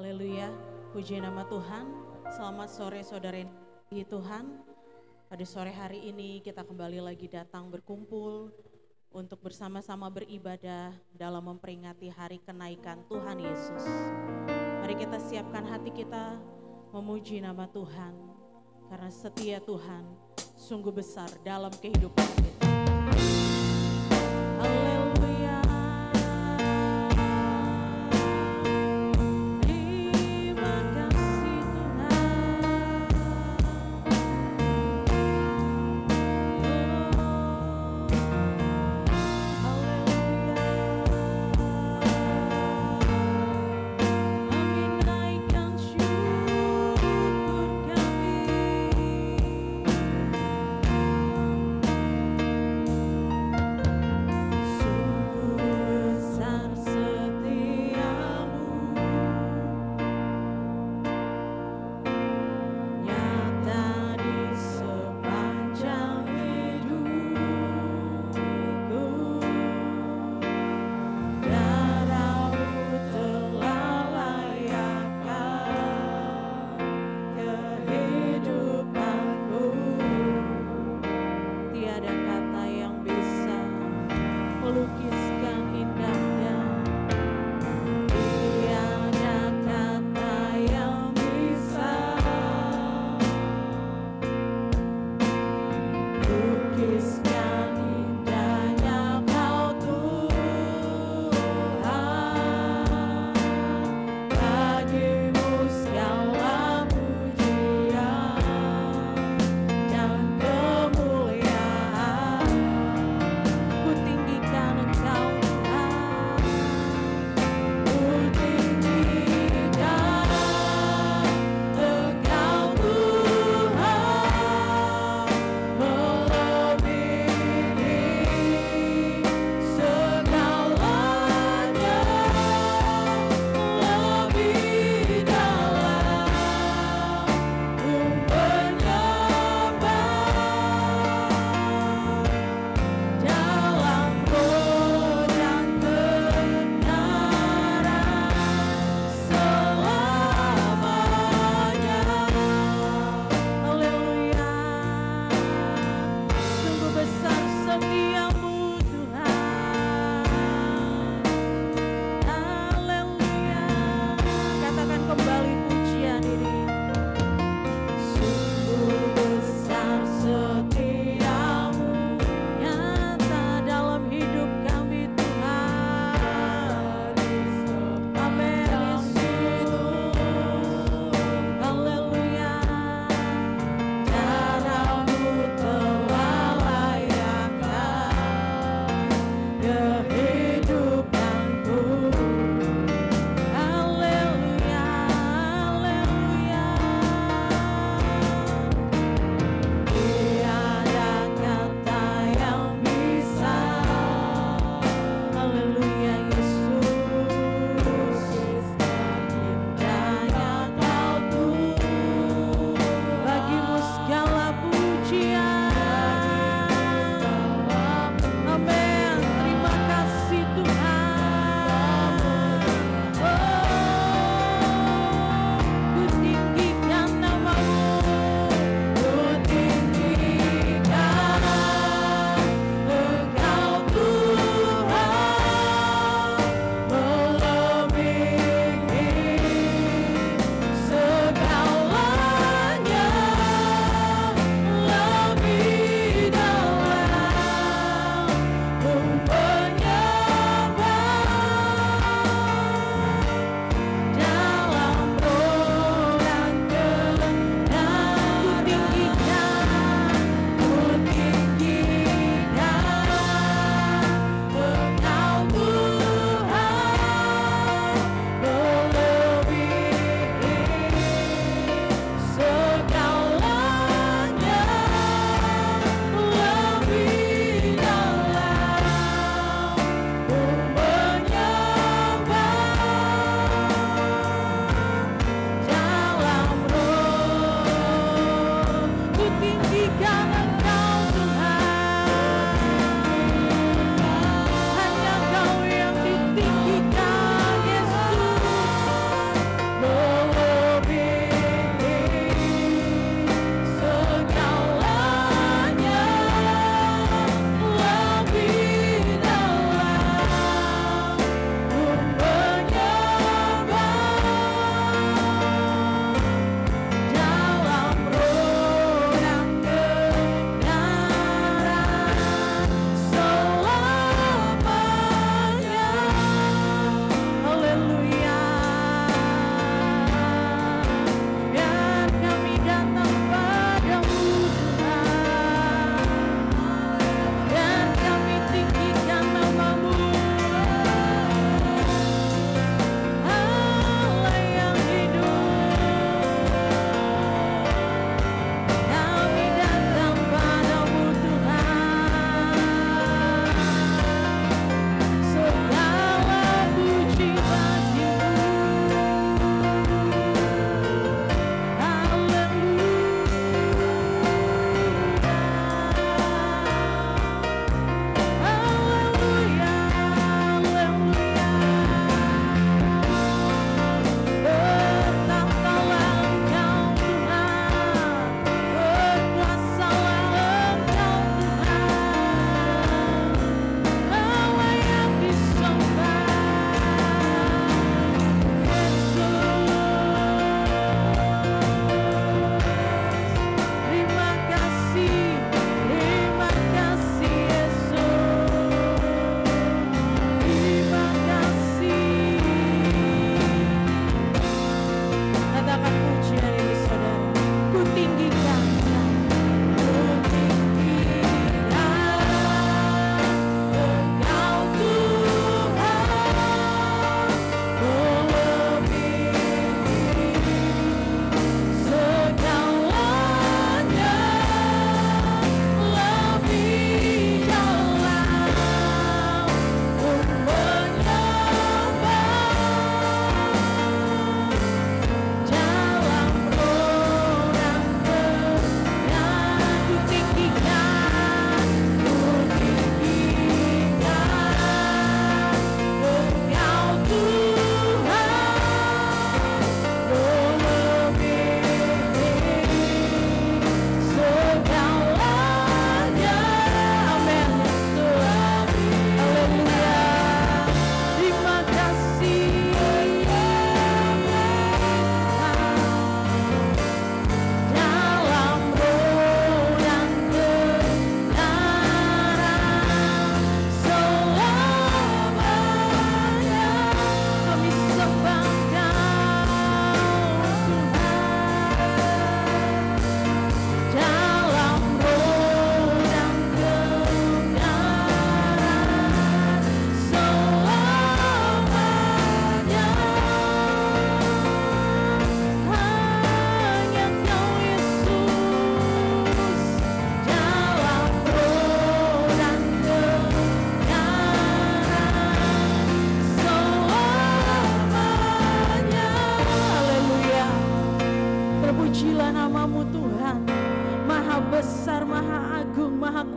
Haleluya, puji nama Tuhan. Selamat sore saudara yang dikasihi Tuhan. Pada sore hari ini kita kembali lagi datang berkumpul untuk bersama-sama beribadah dalam memperingati hari kenaikan Tuhan Yesus. Mari kita siapkan hati kita memuji nama Tuhan, karena setia Tuhan sungguh besar dalam kehidupan kita. Haleluya. Kami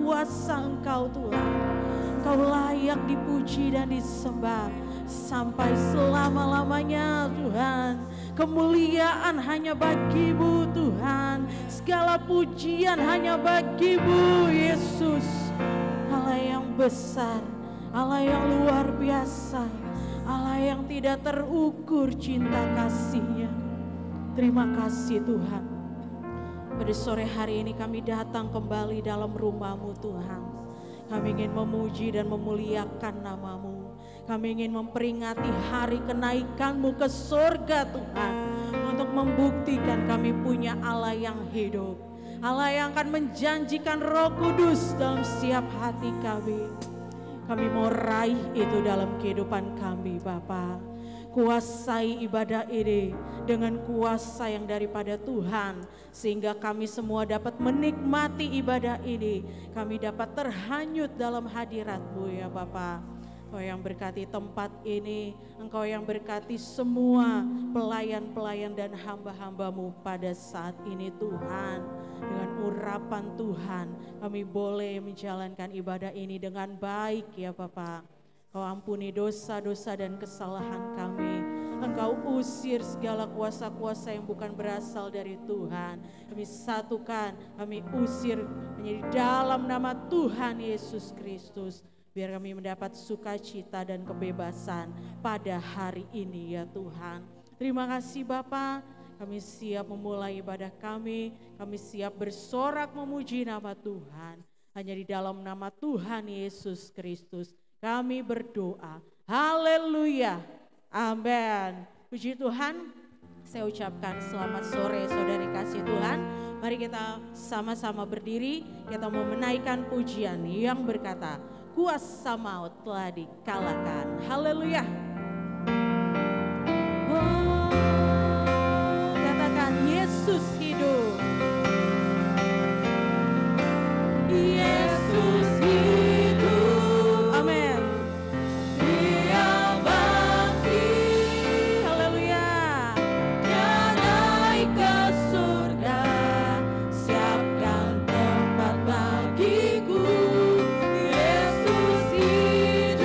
kuasa Engkau Tuhan. Engkau layak dipuji dan disembah sampai selama-lamanya Tuhan. Kemuliaan hanya bagi-Mu Tuhan, segala pujian hanya bagi-Mu Yesus. Allah yang besar, Allah yang luar biasa, Allah yang tidak terukur cinta kasih-Nya. Terima kasih Tuhan. Pada sore hari ini kami datang kembali dalam rumah-Mu Tuhan. Kami ingin memuji dan memuliakan nama-Mu. Kami ingin memperingati hari kenaikan-Mu ke surga Tuhan. Untuk membuktikan kami punya Allah yang hidup. Allah yang akan menjanjikan Roh Kudus dalam setiap hati kami. Kami mau raih itu dalam kehidupan kami Bapa. Kuasai ibadah ini dengan kuasa yang daripada Tuhan. Sehingga kami semua dapat menikmati ibadah ini. Kami dapat terhanyut dalam hadirat-Mu ya Bapa. Engkau yang berkati tempat ini. Engkau yang berkati semua pelayan-pelayan dan hamba-hamba-Mu pada saat ini Tuhan. Dengan urapan Tuhan kami boleh menjalankan ibadah ini dengan baik ya Bapa. Kau ampuni dosa-dosa dan kesalahan kami. Engkau usir segala kuasa-kuasa yang bukan berasal dari Tuhan. Kami satukan, kami usir menjadi dalam nama Tuhan Yesus Kristus. Biar kami mendapat sukacita dan kebebasan pada hari ini ya Tuhan. Terima kasih Bapa. Kami siap memulai ibadah kami siap bersorak memuji nama Tuhan. Hanya di dalam nama Tuhan Yesus Kristus kami berdoa. Haleluya. Amin. Puji Tuhan. Saya ucapkan selamat sore saudari kasih Tuhan. Mari kita sama-sama berdiri. Kita mau menaikkan pujian yang berkata, kuasa maut telah dikalahkan. Haleluya. Katakan Yesus hidup. Yesus hidup. Amin. Dia bangkit. Haleluya. Dia naik ke surga. Siapkan tempat bagiku. Yesus hidup.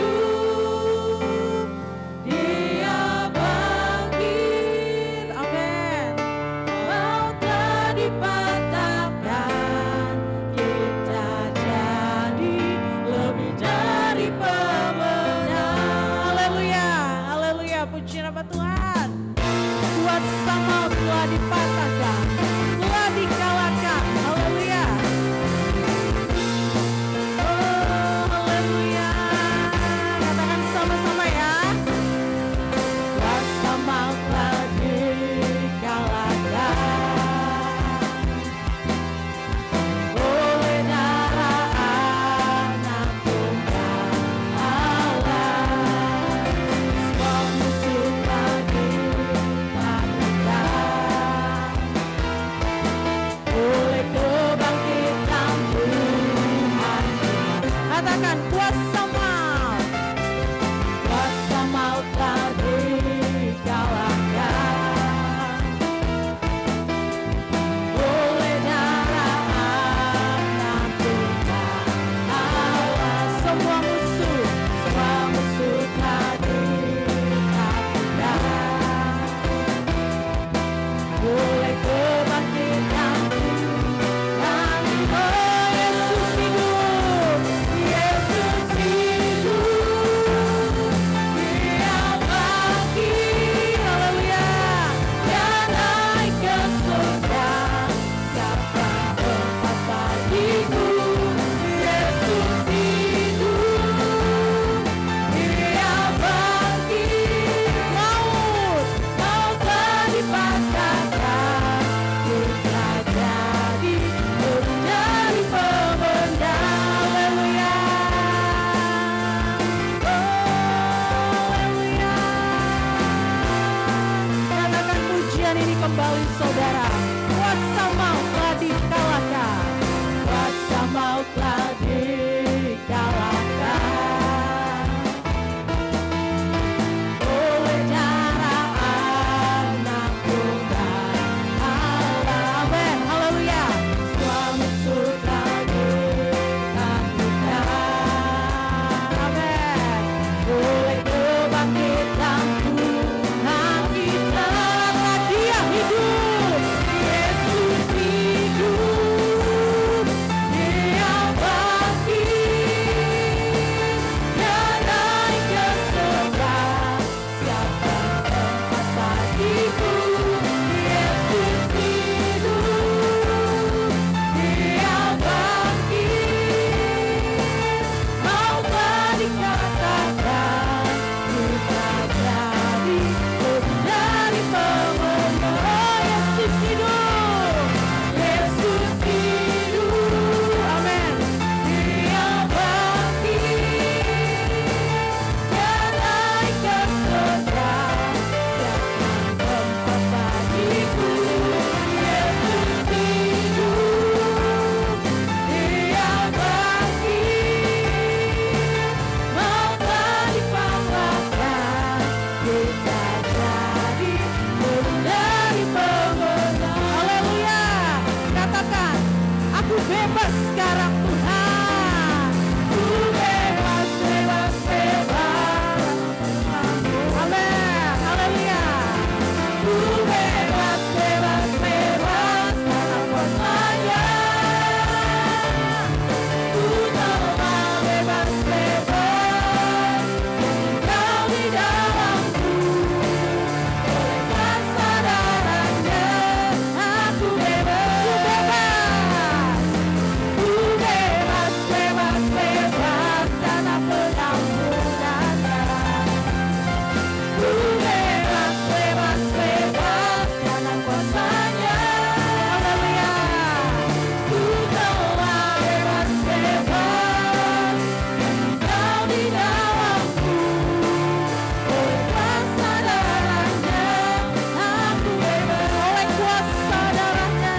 bebas sekarang Tuhan. Ku bebas, bebas, bebas. Amin, haleluya. Ku bebas, bebas, bebas karena kuasa-Nya. Ku telah bebas, bebas. Engkau di dalamku. Oleh kuasa darah-Nya aku bebas. Ku bebas, bebas, bebas karena pengampunan-Nya. Ku bebas, bebas, bebas karena kuasa-Nya. Haleluya. Ku telah bebas, bebas. Engkau di dalamku. Oleh kuasa darah-Nya aku bebas. Oleh kuasa darah-Nya.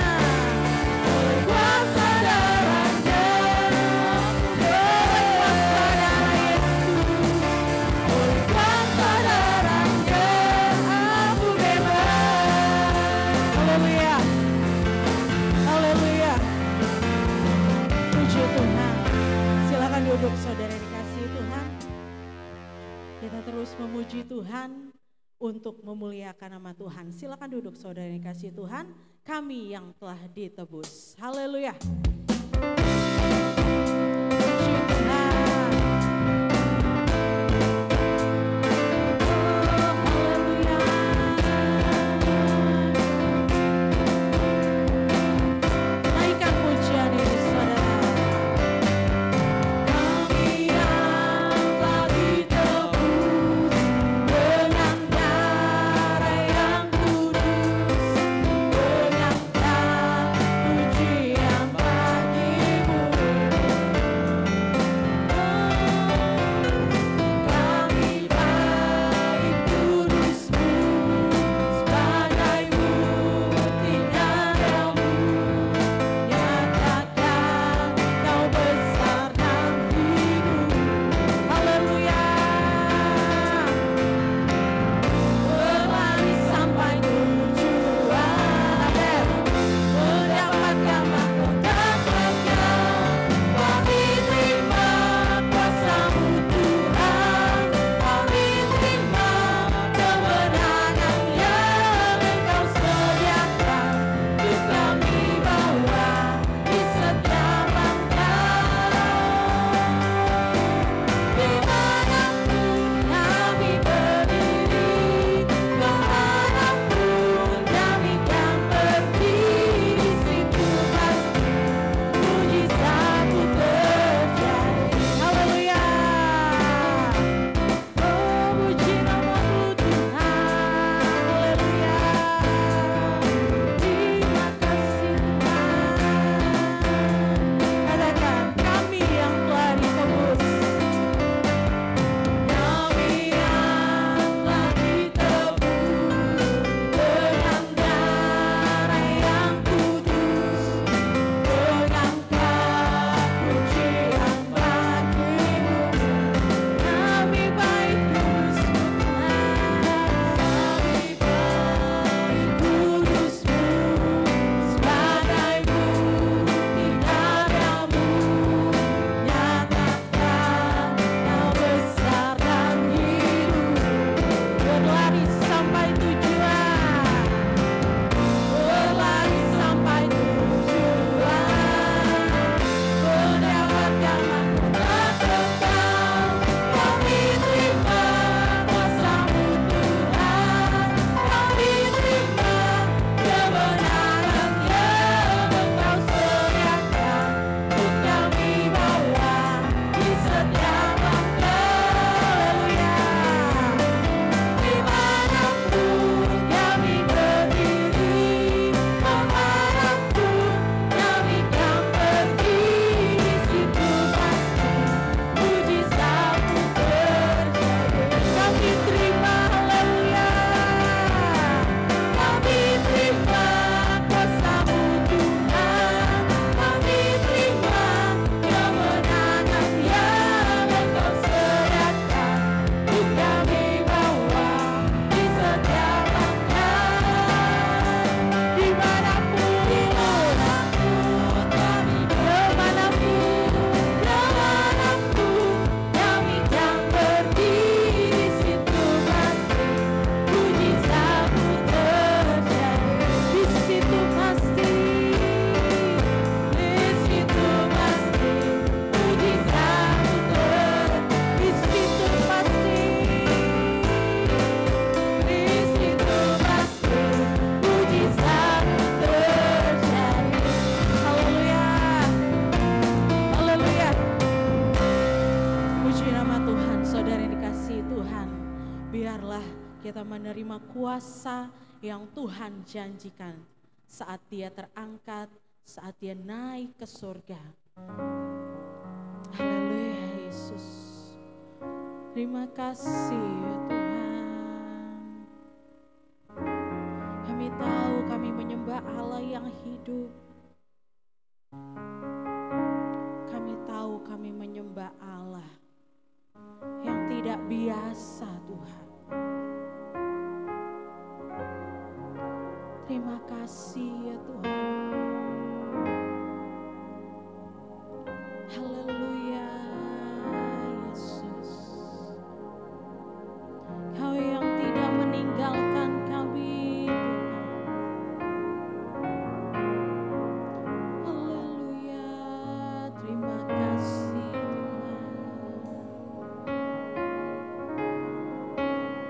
Oleh kuasa darah-Nya. Oleh kuasa darah Yesus. Oleh kuasa darah-Nya aku bebas. Haleluya. Haleluya. Puji Tuhan. Silakan duduk saudara yang dikasihi Tuhan. Kita terus memuji Tuhan untuk memuliakan nama Tuhan. Silakan duduk saudara yang dikasihi Tuhan. Kami yang telah ditebus. Haleluya. Puji Tuhan. Haleluya. Naikkan pujian ini saudara. Kami yang telah ditebus dengan darah yang kudus, menyatakan pujian bagimu. menerima kuasa yang Tuhan janjikan saat dia terangkat, saat dia naik ke surga. Haleluya Yesus. Terima kasih ya Tuhan. Kami tahu kami menyembah Allah yang hidup. Kami tahu kami menyembah Allah yang tidak biasa Tuhan. Terima kasih ya Tuhan. Haleluya Yesus. Kau yang tidak meninggalkan kami Tuhan. Haleluya. Terima kasih Tuhan.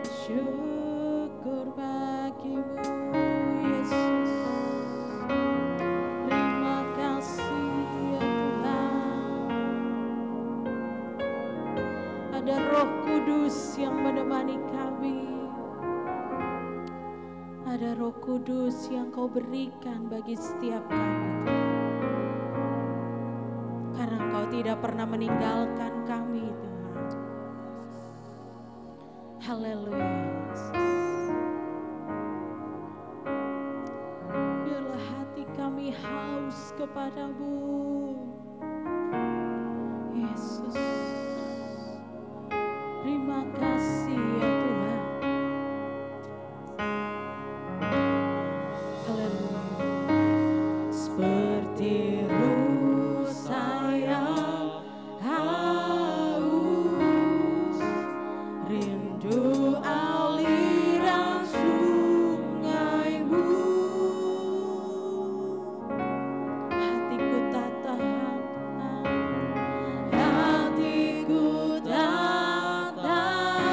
Syukur bagimu Yesus. Terima kasih ya Tuhan. Ada Roh Kudus yang menemani kami. Ada Roh Kudus yang Kau berikan bagi setiap kami Tuhan. Karena Kau tidak pernah meninggalkan kami Tuhan. Haleluya Yesus. Biarlah hati kami haus kepadamu Yesus. Terima kasih ya Tuhan. Haleluya. Seperti rusa yang haus, rindu aliran sungaimu. Hatiku tak tahan Tuhan. Hatiku tak tahan.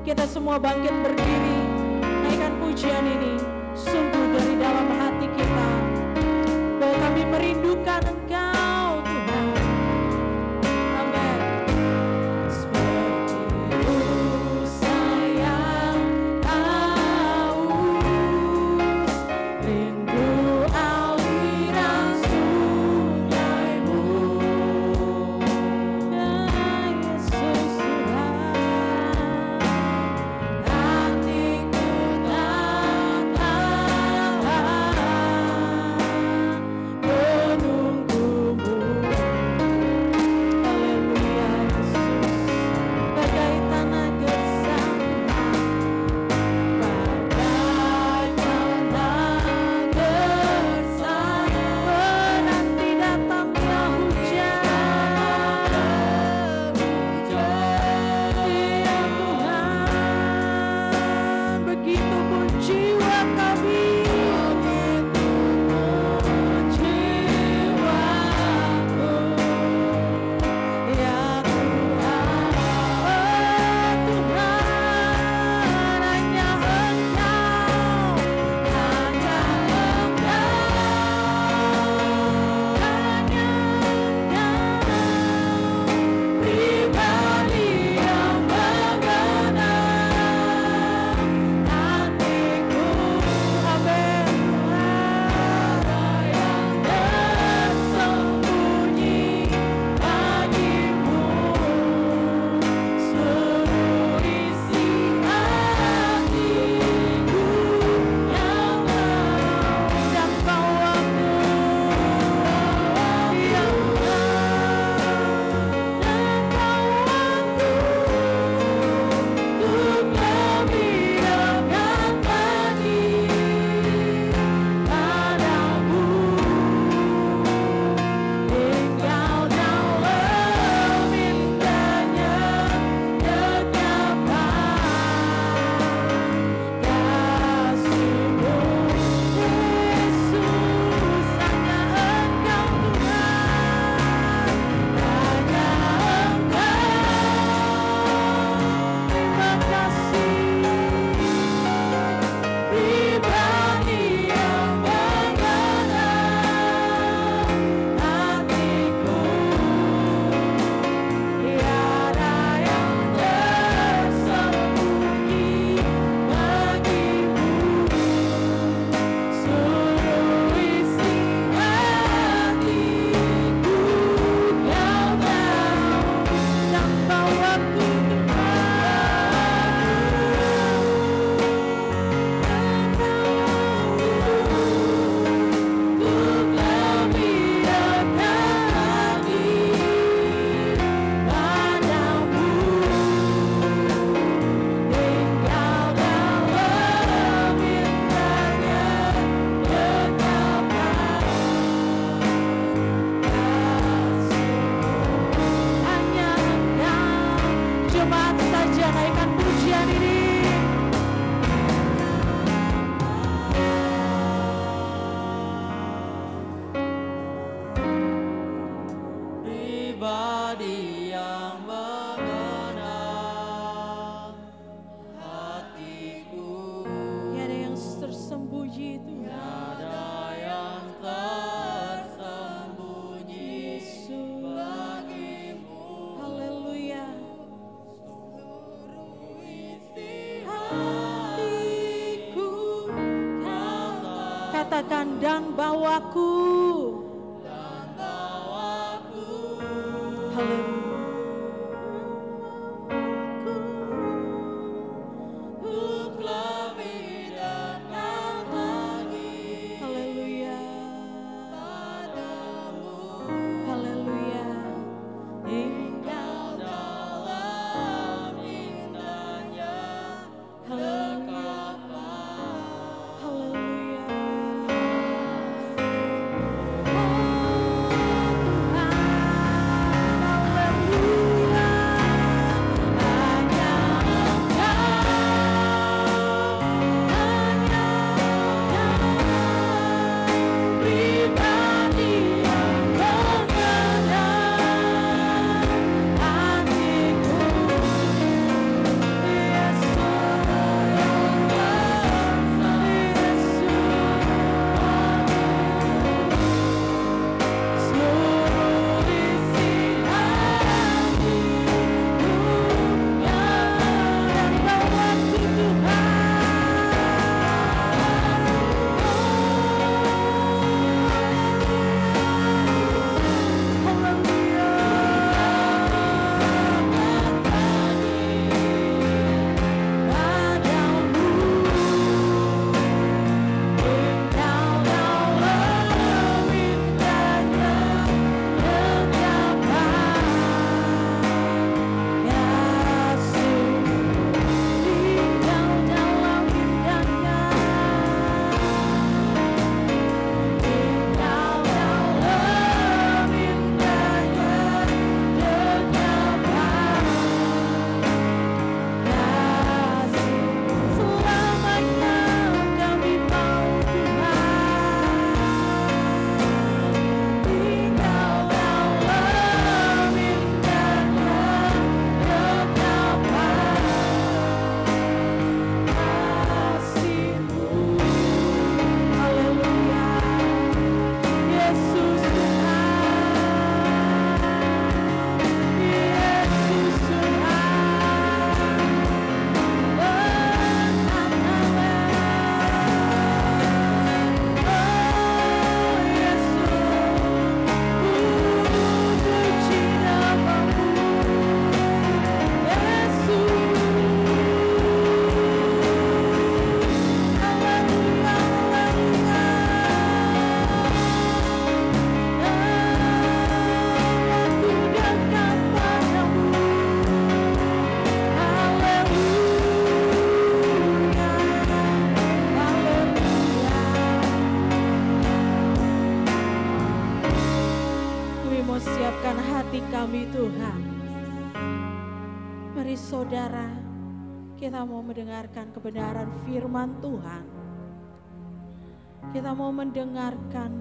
Kita semua bangkit berdiri, naikkan pujian ini sungguh dari dalam hati kita, bahwa kami merindukan Engkau Tuhan. Amin. Seperti sayang haus, rindu aliran sungaimu, ya Yesus Tuhan, hatiku tak tahan menunggumu. Haleluya Yesus, bagai tanah gersang, bagai tanah gersang, menanti datangnya hujan. Ya Tuhan, begitupun jiwa kami, jiwaku. Ya Tuhan, hanya Engkau, pribadi yang mengenal hatiku. Amin. Yang tersembunyi bagimu, seluruh isi hatiku yang dan bawaku, yang untuk lebih dekat lagi padamu, tinggal dalam indahnya dekapan kasih-Mu Yesus. Hanya Engkau Tuhan, hanya Engkau. Terima kasih, pribadi yang mengenal hatiku, tiada yang tersembunyi bagimu, seluruh isi hatiku Kau tahu, tanpa waktu untuk lebih dekat lagi padamu, tinggal dalam indahnya dekapan kasih-Mu. Hanya Engkau. Jemaat saja naikkan pujian ini. Pribadi yang mengenal hatiku, tiada yang tersembunyi Tuhan, tiada yang tersembunyi bagimu. Haleluya. Seluruh isi hatiku Kau tahu. Katakan dan bawaku. Untuk lebih dekat lagi. Haleluya. Padamu. Haleluya. Tinggal dalam indahnya dekapan. Haleluya. Oh Tuhan, siapkan hati kami Tuhan. Mari saudara, kita mau mendengarkan kebenaran firman Tuhan. Kita mau mendengarkan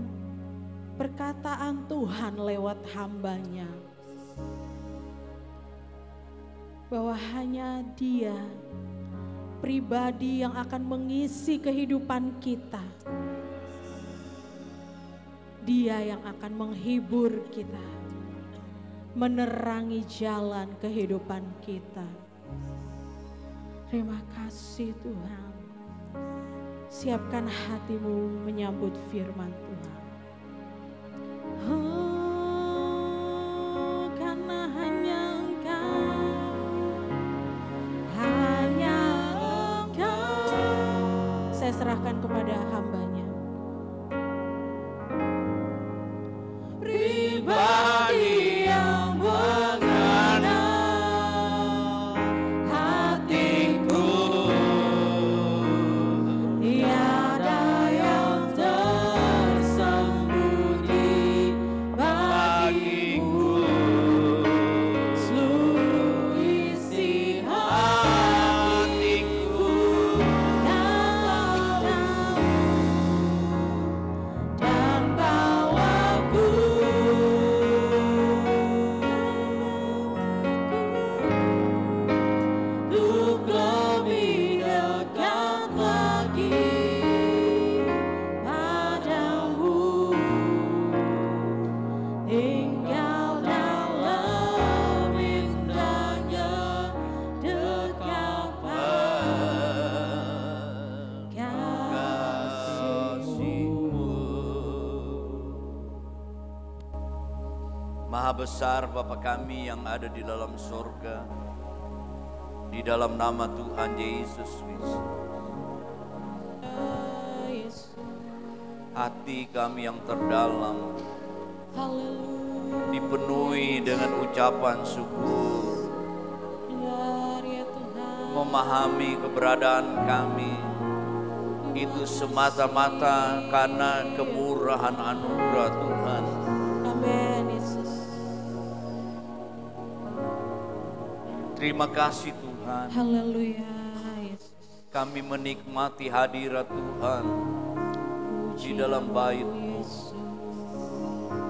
perkataan Tuhan lewat hamba-Nya. Bahwa hanya Dia pribadi yang akan mengisi kehidupan kita. Dia yang akan menghibur kita, menerangi jalan kehidupan kita. Terima kasih Tuhan. Siapkan hatimu menyambut firman Tuhan. Oh, karena hanya Engkau, saya serahkan kepada hamba-Nya. Pribadi yang mengenal hatiku, tiada yang tersembunyi bagiku. Seluruh isi hatiku Kau dan bawaku untuk lebih dekat lagi padamu. Tinggal dalam indahnya dekat kasih-Mu. Maha besar Bapa kami yang ada di dalam surga, di dalam nama Tuhan Yesus Kristus. Yesus. Hati kami yang terdalam Haleluya. dipenuhi dengan ucapan syukur, Benar ya Tuhan. memahami keberadaan kami itu semata-mata karena kemurahan anugerah Tuhan. Amin Yesus. Terima kasih Tuhan, Haleluya Yesus. kami menikmati hadirat Tuhan di dalam bait-Mu. Yesus.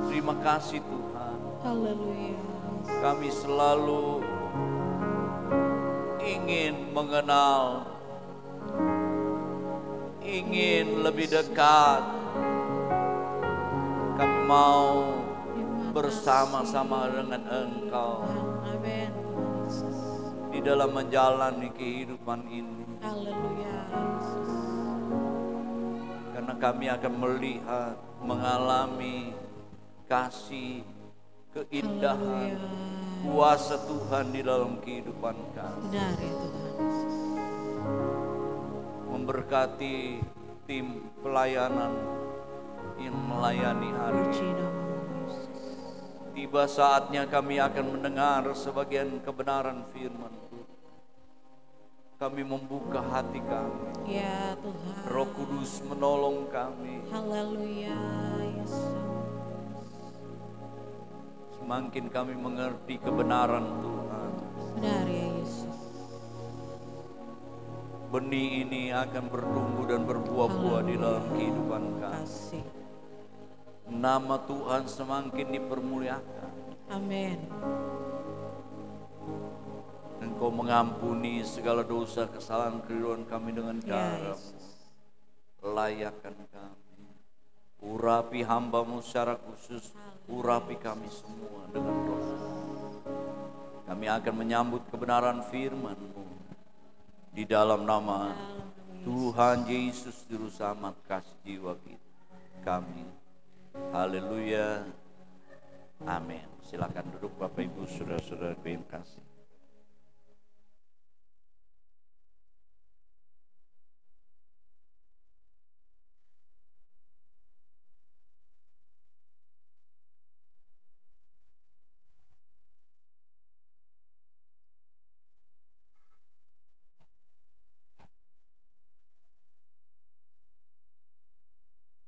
Terima kasih Tuhan, Haleluya. kami selalu ingin mengenal, ingin lebih dekat. Kami mau bersama-sama dengan Engkau Amin Yesus. di dalam menjalani kehidupan ini. Haleluya Yesus. Karena kami akan melihat, mengalami kasih, keindahan, Haleluya. kuasa Tuhan di dalam kehidupan kami. Benar ya Tuhan. Memberkati tim pelayanan yang melayani hari Puji ini. nama Yesus. Tiba saatnya kami akan mendengar sebagian kebenaran firman. Kami membuka hati kami. Ya Tuhan. Roh Kudus menolong kami. Haleluya Yesus. Semakin kami mengerti kebenaran Tuhan, Benar ya Yesus. benih ini akan bertumbuh dan berbuah-buah di dalam kehidupan kami. Kasih. Nama Tuhan semakin dipermuliakan. Amin. Engkau mengampuni segala dosa kesalahan keliruan kami dengan Ya cara Yesus. layakkan kami. Urapi hamba-Mu secara khusus, urapi kami semua dengan roh. Kami akan menyambut kebenaran firman-Mu di dalam nama Tuhan Yesus Juru Selamat kasih jiwa kita. Kami. Haleluya. Amin. Silakan duduk Bapak Ibu Saudara-saudara yang kasih.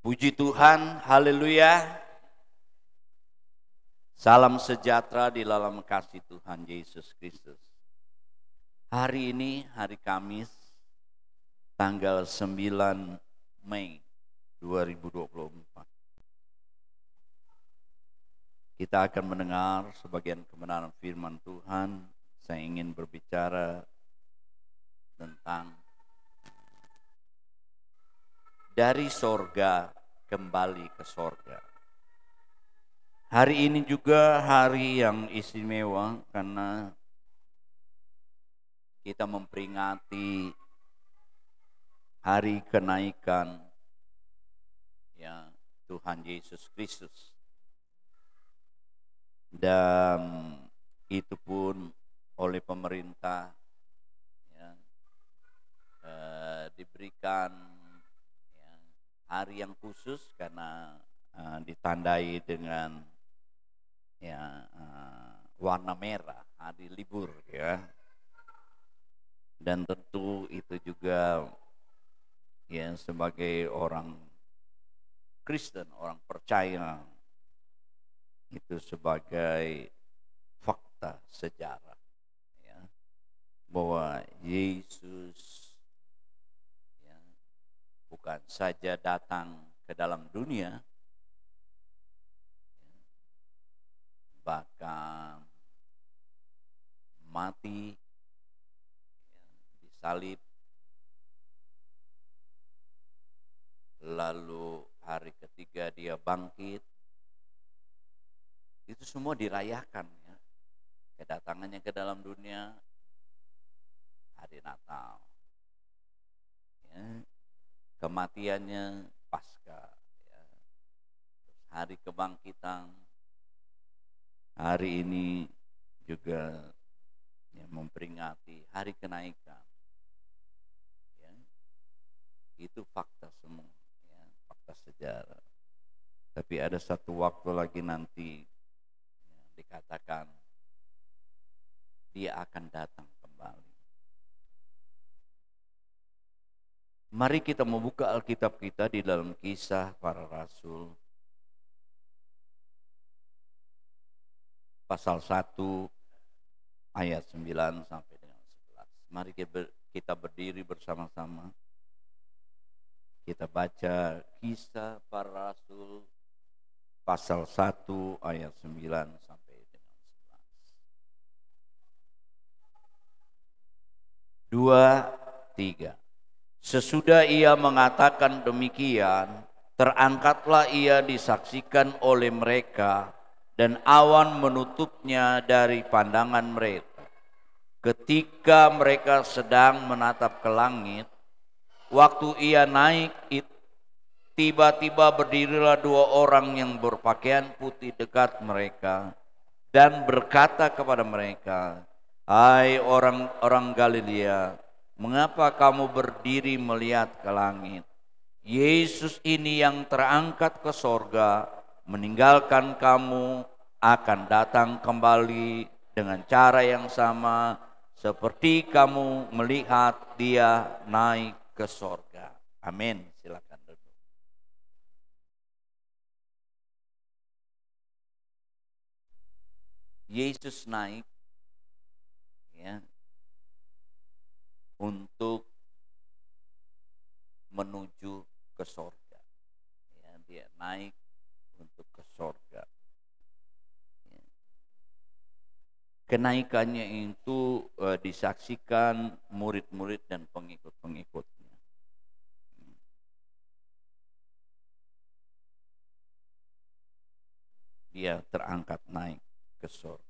Puji Tuhan, haleluya. Salam sejahtera di dalam kasih Tuhan Yesus Kristus. Hari ini hari Kamis tanggal 9 Mei 2024. Kita akan mendengar sebagian kebenaran firman Tuhan. Saya ingin berbicara tentang dari sorga kembali ke sorga. Hari ini juga hari yang istimewa karena kita memperingati hari kenaikan ya Tuhan Yesus Kristus. Dan itu pun oleh pemerintah ya, diberikan ya, hari yang khusus karena ditandai dengan ya warna merah, hari libur ya. Dan tentu itu juga ya sebagai orang Kristen, orang percaya, itu sebagai fakta sejarah ya, bahwa Yesus ya, bukan saja datang ke dalam dunia, ya, bahkan mati ya, disalib, lalu hari ketiga dia bangkit. Itu semua dirayakan ya. Kedatangannya ke dalam dunia, hari Natal. Ya. Kematiannya Paskah ya. Hari kebangkitan. Hari ini juga ya, memperingati hari kenaikan. Ya. Itu fakta semua, ya, fakta sejarah. Tapi ada satu waktu lagi nanti dikatakan dia akan datang kembali. Mari kita membuka Alkitab kita di dalam Kisah Para Rasul pasal 1 ayat 9 sampai dengan 11. Mari kita berdiri bersama-sama. Kita baca Kisah Para Rasul pasal 1 ayat 9 sampai dengan 11. 2, 3. Sesudah ia mengatakan demikian, terangkatlah ia disaksikan oleh mereka dan awan menutupnya dari pandangan mereka. Ketika mereka sedang menatap ke langit, waktu ia naik tiba-tiba berdirilah dua orang yang berpakaian putih dekat mereka dan berkata kepada mereka, "Hai orang-orang Galilea, mengapa kamu berdiri melihat ke langit? Yesus ini yang terangkat ke sorga, meninggalkan kamu, akan datang kembali dengan cara yang sama seperti kamu melihat dia naik ke sorga." Amin. Silakan duduk. Yesus naik ya, untuk menuju ke sorga. Ya, dia naik untuk ke sorga. Ya. Kenaikannya itu disaksikan murid-murid dan pengikut-pengikutnya. Dia terangkat naik ke sorga.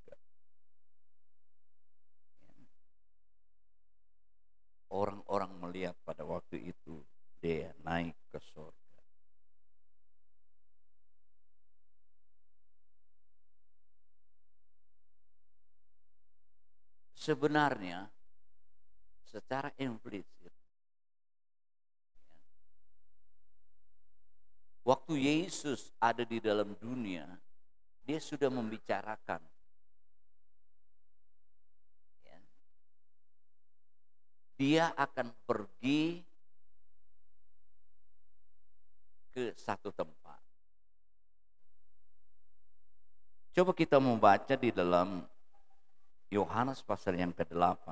Orang-orang melihat pada waktu itu dia naik ke sorga. Sebenarnya secara implisit waktu Yesus ada di dalam dunia, dia sudah membicarakan ya, dia akan pergi ke satu tempat. Coba kita membaca di dalam Yohanes pasal yang ke-8.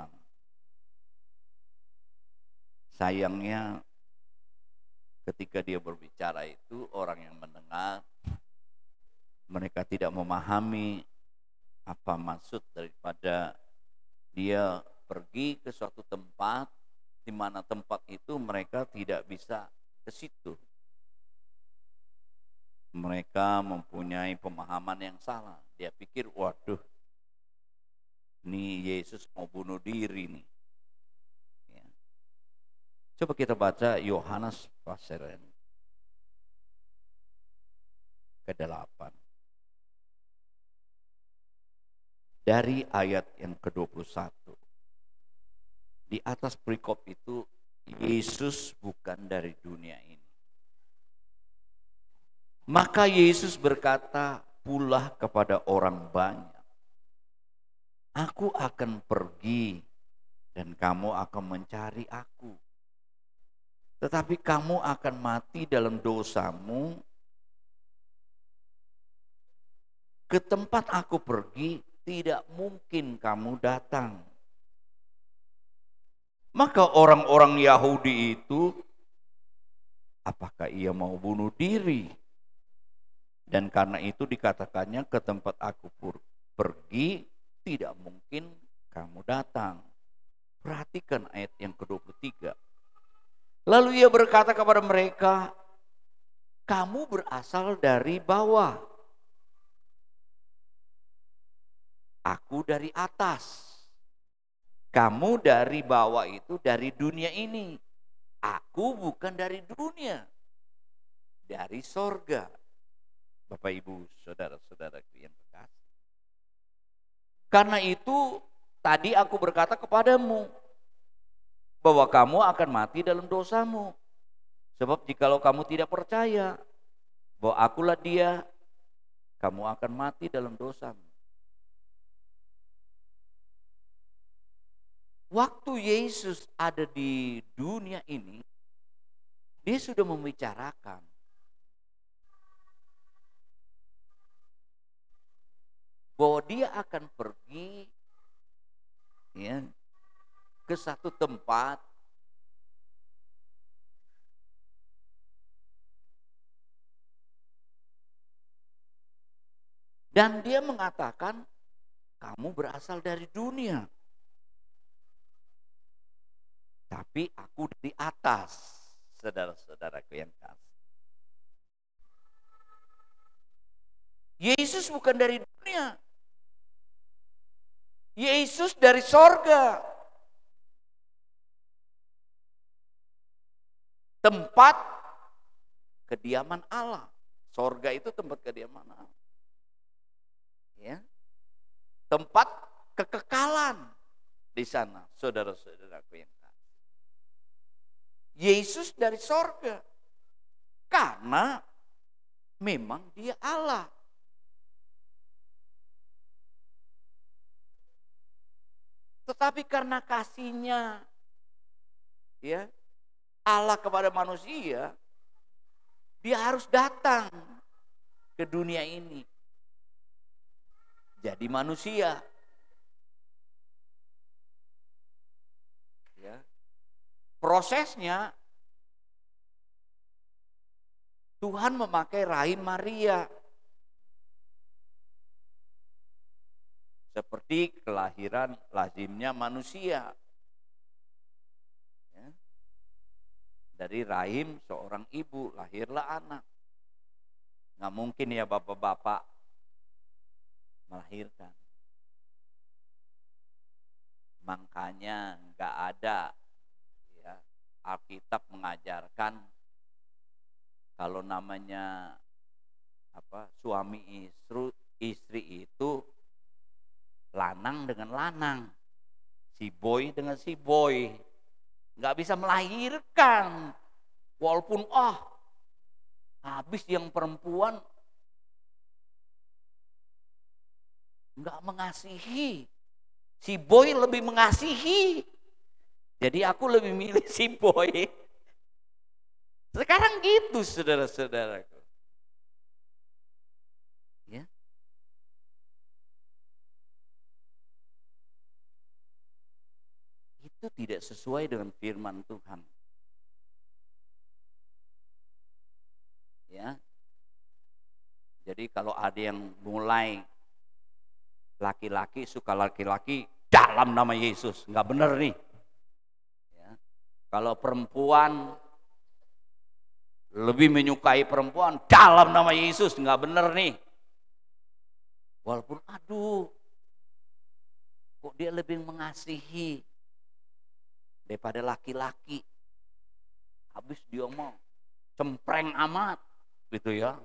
Sayangnya ketika dia berbicara itu, orang yang mendengar, mereka tidak memahami apa maksud daripada dia pergi ke suatu tempat, di mana tempat itu mereka tidak bisa ke situ. Mereka mempunyai pemahaman yang salah. Dia pikir, waduh, ini Yesus mau bunuh diri nih. Ya. Coba kita baca Yohanes pasal ke-8. Dari ayat yang ke-21. Di atas perikop itu, Yesus bukan dari dunia ini. Maka Yesus berkata pula kepada orang banyak, aku akan pergi dan kamu akan mencari aku. Tetapi kamu akan mati dalam dosamu. Ke tempat aku pergi tidak mungkin kamu datang. Maka orang-orang Yahudi itu, apakah ia mau bunuh diri? Dan karena itu dikatakannya, ke tempat aku pergi tidak mungkin kamu datang. Perhatikan ayat yang ke-23. Lalu ia berkata kepada mereka, kamu berasal dari bawah, aku dari atas. Kamu dari bawah itu dari dunia ini. Aku bukan dari dunia, dari sorga. Bapak, Ibu, saudara-saudaraku yang terkasih. Karena itu tadi aku berkata kepadamu bahwa kamu akan mati dalam dosamu. Sebab jikalau kamu tidak percaya bahwa akulah dia, kamu akan mati dalam dosamu. Waktu Yesus ada di dunia ini, dia sudah membicarakan bahwa dia akan pergi ya, ke satu tempat dan dia mengatakan kamu berasal dari dunia, tapi aku di atas, saudara-saudaraku yang kasih. Yesus bukan dari dunia, Yesus dari sorga. Tempat kediaman Allah. Sorga itu tempat kediaman Allah. Ya. Tempat kekekalan di sana, saudara-saudaraku yang kasih. Yesus dari sorga. Karena memang dia Allah. Tetapi karena kasihnya ya Allah kepada manusia, dia harus datang ke dunia ini. Jadi manusia. Ya. Prosesnya Tuhan memakai rahim Maria. Seperti kelahiran lazimnya manusia. Ya. Dari rahim seorang ibu lahirlah anak. Nggak mungkin ya bapak-bapak melahirkan. Makanya nggak ada ya, Alkitab mengajarkan kalau namanya suami istri itu lanang dengan lanang, si boy dengan si boy, nggak bisa melahirkan. Walaupun habis yang perempuan nggak mengasihi, si boy lebih mengasihi. Jadi aku lebih milih si boy. Sekarang gitu, saudara-saudaraku. Ya. itu tidak sesuai dengan firman Tuhan. Ya. Jadi kalau ada yang mulai laki-laki suka laki-laki dalam nama Yesus, nggak benar nih. Ya. Kalau perempuan lebih menyukai perempuan dalam nama Yesus, nggak benar nih. Walaupun aduh, kok dia lebih mengasihi daripada laki-laki. Habis dia mau cempreng amat, gitu ya.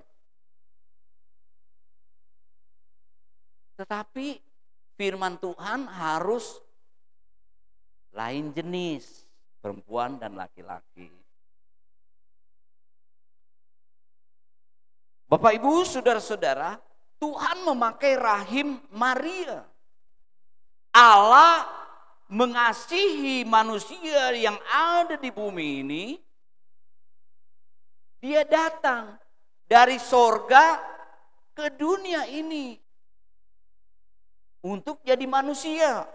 Tetapi firman Tuhan harus lain jenis, perempuan dan laki-laki. Bapak Ibu, saudara-saudara, Tuhan memakai rahim Maria. Allah mengasihi manusia yang ada di bumi ini. Dia datang dari sorga ke dunia ini untuk jadi manusia,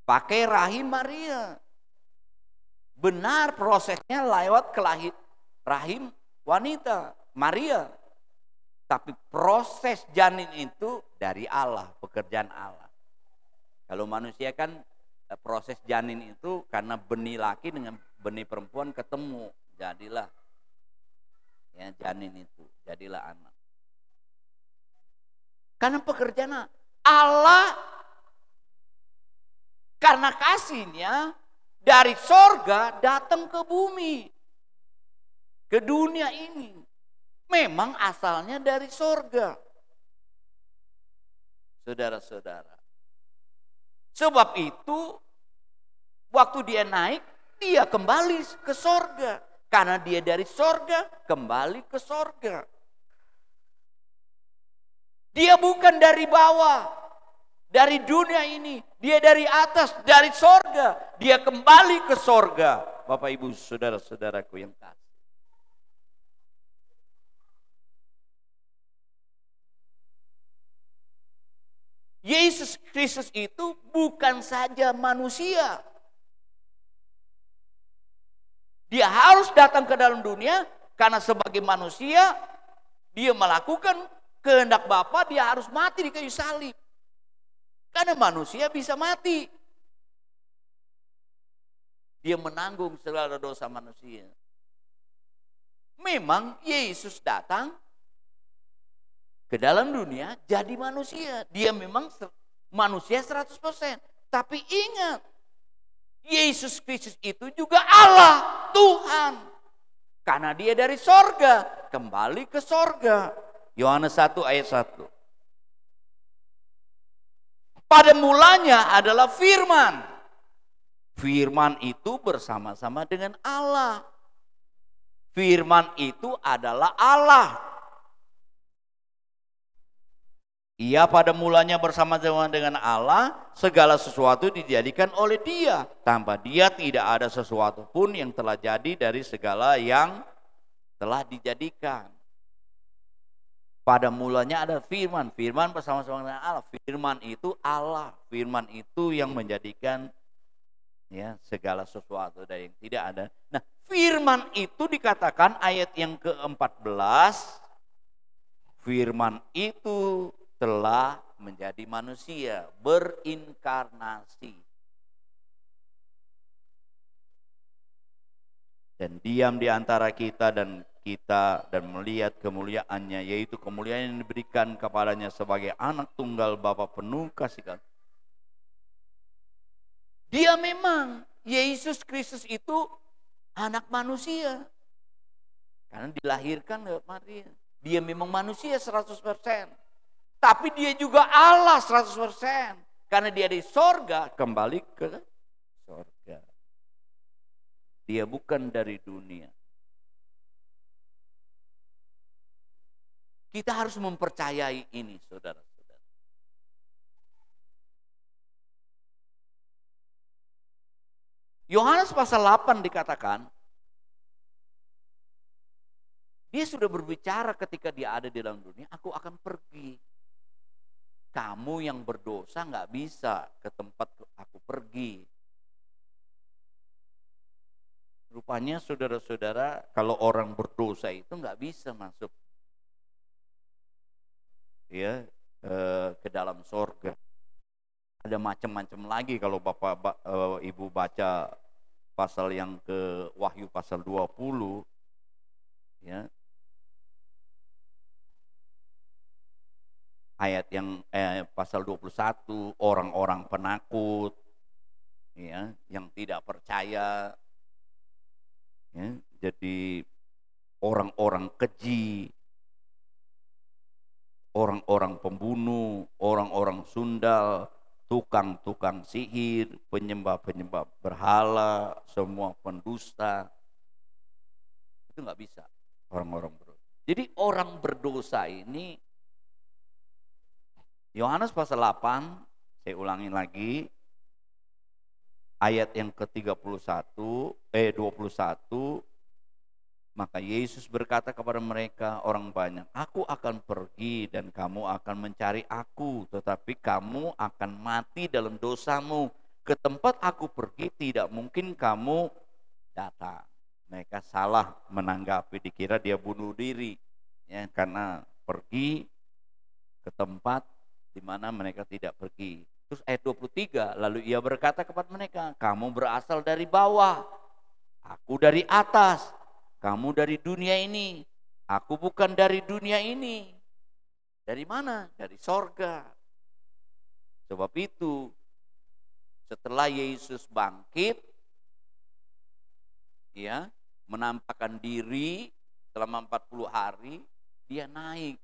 pakai rahim Maria. Benar prosesnya lewat rahim wanita, Maria. Tapi proses janin itu dari Allah, pekerjaan Allah. Kalau manusia kan proses janin itu karena benih laki dengan benih perempuan ketemu, jadilah ya janin itu, jadilah anak. Karena pekerjaan Allah, karena kasihnya dari sorga datang ke bumi, ke dunia ini. Memang asalnya dari sorga, saudara-saudara. Sebab itu waktu dia naik, dia kembali ke sorga. Karena dia dari sorga, kembali ke sorga. Dia bukan dari bawah, dari dunia ini. Dia dari atas, dari sorga. Dia kembali ke sorga. Bapak Ibu saudara-saudaraku yang kasih. Yesus Kristus itu bukan saja manusia. Dia harus datang ke dalam dunia karena sebagai manusia dia melakukan kehendak Bapa, dia harus mati di kayu salib. Karena manusia bisa mati. Dia menanggung segala dosa manusia. Memang Yesus datang ke dalam dunia jadi manusia. Dia memang manusia 100%. Tapi ingat, Yesus Kristus itu juga Allah, Tuhan. Karena dia dari sorga, kembali ke sorga. Yohanes 1 ayat 1. Pada mulanya adalah firman. Firman itu bersama-sama dengan Allah. Firman itu adalah Allah. Ia pada mulanya bersama-sama dengan Allah, segala sesuatu dijadikan oleh Dia. Tanpa Dia tidak ada sesuatu pun yang telah jadi dari segala yang telah dijadikan. Pada mulanya ada firman, firman bersama-sama dengan Allah. Firman itu Allah, firman itu yang menjadikan ya segala sesuatu dari yang tidak ada. Nah, firman itu dikatakan ayat yang ke-14, firman itu telah menjadi manusia, berinkarnasi. Dan diam di antara kita dan melihat kemuliaannya, yaitu kemuliaan yang diberikan kepadanya sebagai anak tunggal Bapa penuh kasih. Dia memang, Yesus Kristus itu anak manusia. Karena dilahirkan lewat Maria. Dia memang manusia 100%. Tapi dia juga Allah 100%. Karena dia dari sorga kembali ke sorga. Dia bukan dari dunia. Kita harus mempercayai ini, saudara-saudara. Yohanes pasal 8 dikatakan, dia sudah berbicara ketika dia ada di dalam dunia, aku akan pergi. Kamu yang berdosa gak bisa ke tempat aku pergi. Rupanya saudara-saudara, kalau orang berdosa itu nggak bisa masuk ya ke dalam sorga. Ada macam-macam lagi kalau Ibu baca pasal yang ke Wahyu pasal 20 ya. Ayat yang pasal 21, orang-orang penakut ya, yang tidak percaya ya, jadi orang-orang keji, orang-orang pembunuh, orang-orang sundal, tukang-tukang sihir, penyembah-penyembah berhala, semua pendusta. Itu nggak bisa orang-orang berdosa. Jadi orang berdosa ini, Yohanes pasal 8, saya ulangi lagi, ayat yang ke-21, 21, maka Yesus berkata kepada mereka, orang banyak, aku akan pergi dan kamu akan mencari aku, tetapi kamu akan mati dalam dosamu. Ke tempat aku pergi tidak mungkin kamu datang. Mereka salah menanggapi, dikira dia bunuh diri, ya, karena pergi ke tempat di mana mereka tidak pergi. Terus ayat 23, lalu ia berkata kepada mereka, kamu berasal dari bawah, aku dari atas. Kamu dari dunia ini, aku bukan dari dunia ini. Dari mana? Dari sorga. Sebab itu, setelah Yesus bangkit, ya, menampakkan diri selama 40 hari, dia naik.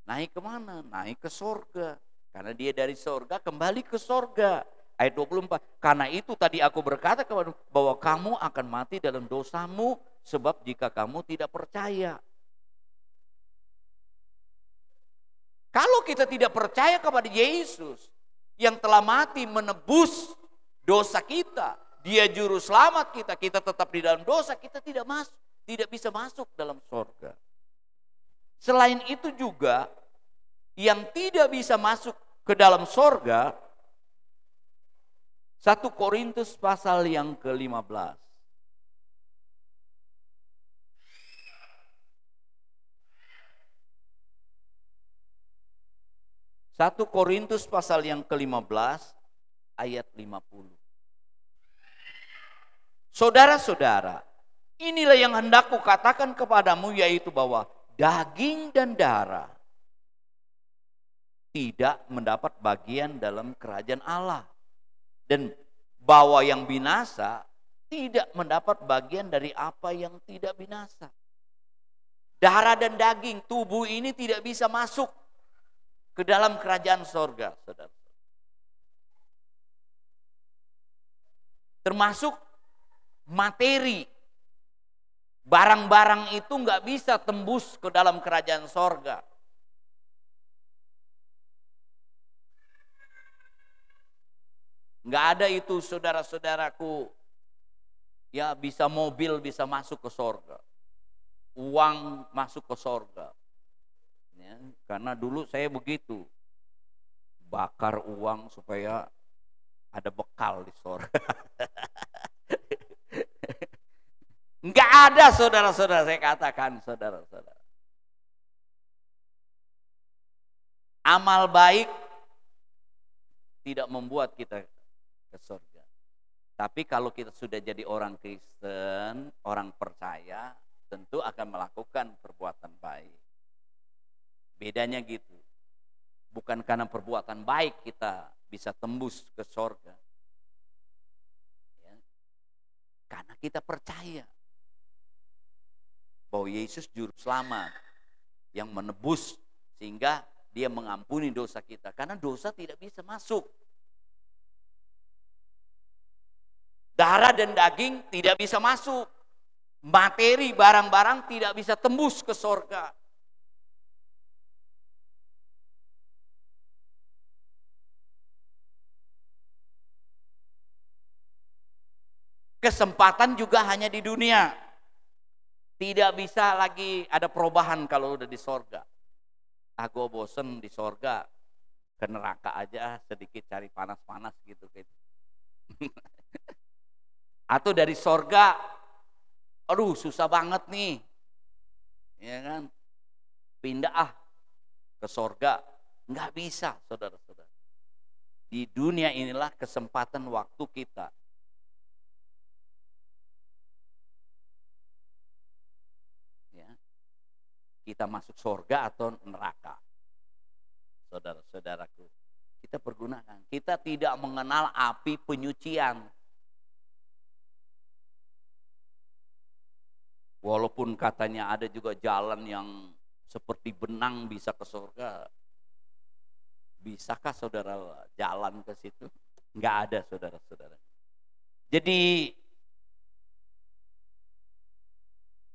Naik kemana? Naik ke sorga. Karena dia dari sorga kembali ke sorga. Ayat 24, karena itu tadi aku berkata kepada bahwa kamu akan mati dalam dosamu, sebab jika kamu tidak percaya. Kalau kita tidak percaya kepada Yesus yang telah mati menebus dosa kita, dia juru selamat kita, kita tetap di dalam dosa, kita tidak bisa masuk dalam sorga. Selain itu juga, yang tidak bisa masuk ke dalam sorga, 1 Korintus pasal yang ke-15. 1 Korintus pasal yang ke-15 ayat 50. Saudara-saudara, inilah yang hendak kukatakan kepadamu, yaitu bahwa daging dan darah tidak mendapat bagian dalam kerajaan Allah. Dan bahwa yang binasa tidak mendapat bagian dari apa yang tidak binasa. Darah dan daging tubuh ini tidak bisa masuk ke dalam kerajaan sorga, saudara. Termasuk materi. Barang-barang itu nggak bisa tembus ke dalam kerajaan sorga. Nggak ada itu, saudara-saudaraku, ya, bisa mobil bisa masuk ke sorga, uang masuk ke sorga, ya, karena dulu saya begitu, bakar uang supaya ada bekal di sorga. Nggak ada, saudara-saudara, saya katakan, saudara-saudara, amal baik tidak membuat kita ke surga. Tapi kalau kita sudah jadi orang Kristen, orang percaya, tentu akan melakukan perbuatan baik. Bedanya gitu. Bukan karena perbuatan baik kita bisa tembus ke surga. Ya. Karena kita percaya bahwa Yesus juru selamat yang menebus, sehingga dia mengampuni dosa kita. Karena dosa tidak bisa masuk. Darah dan daging tidak bisa masuk. Materi, barang-barang tidak bisa tembus ke sorga. Kesempatan juga hanya di dunia. Tidak bisa lagi ada perubahan kalau udah di sorga. Gue bosen di sorga, ke neraka aja sedikit cari panas-panas gitu. Atau dari sorga Aduh, susah banget nih. Ya kan? Pindah ke sorga. Nggak bisa, saudara-saudara. Di dunia inilah kesempatan waktu kita. Ya. Kita masuk sorga atau neraka. Saudara-saudaraku. Kita pergunakan. Kita tidak mengenal api penyucian. Walaupun katanya ada juga jalan yang seperti benang bisa ke surga. Bisakah saudara jalan ke situ? Enggak ada, saudara-saudara. Jadi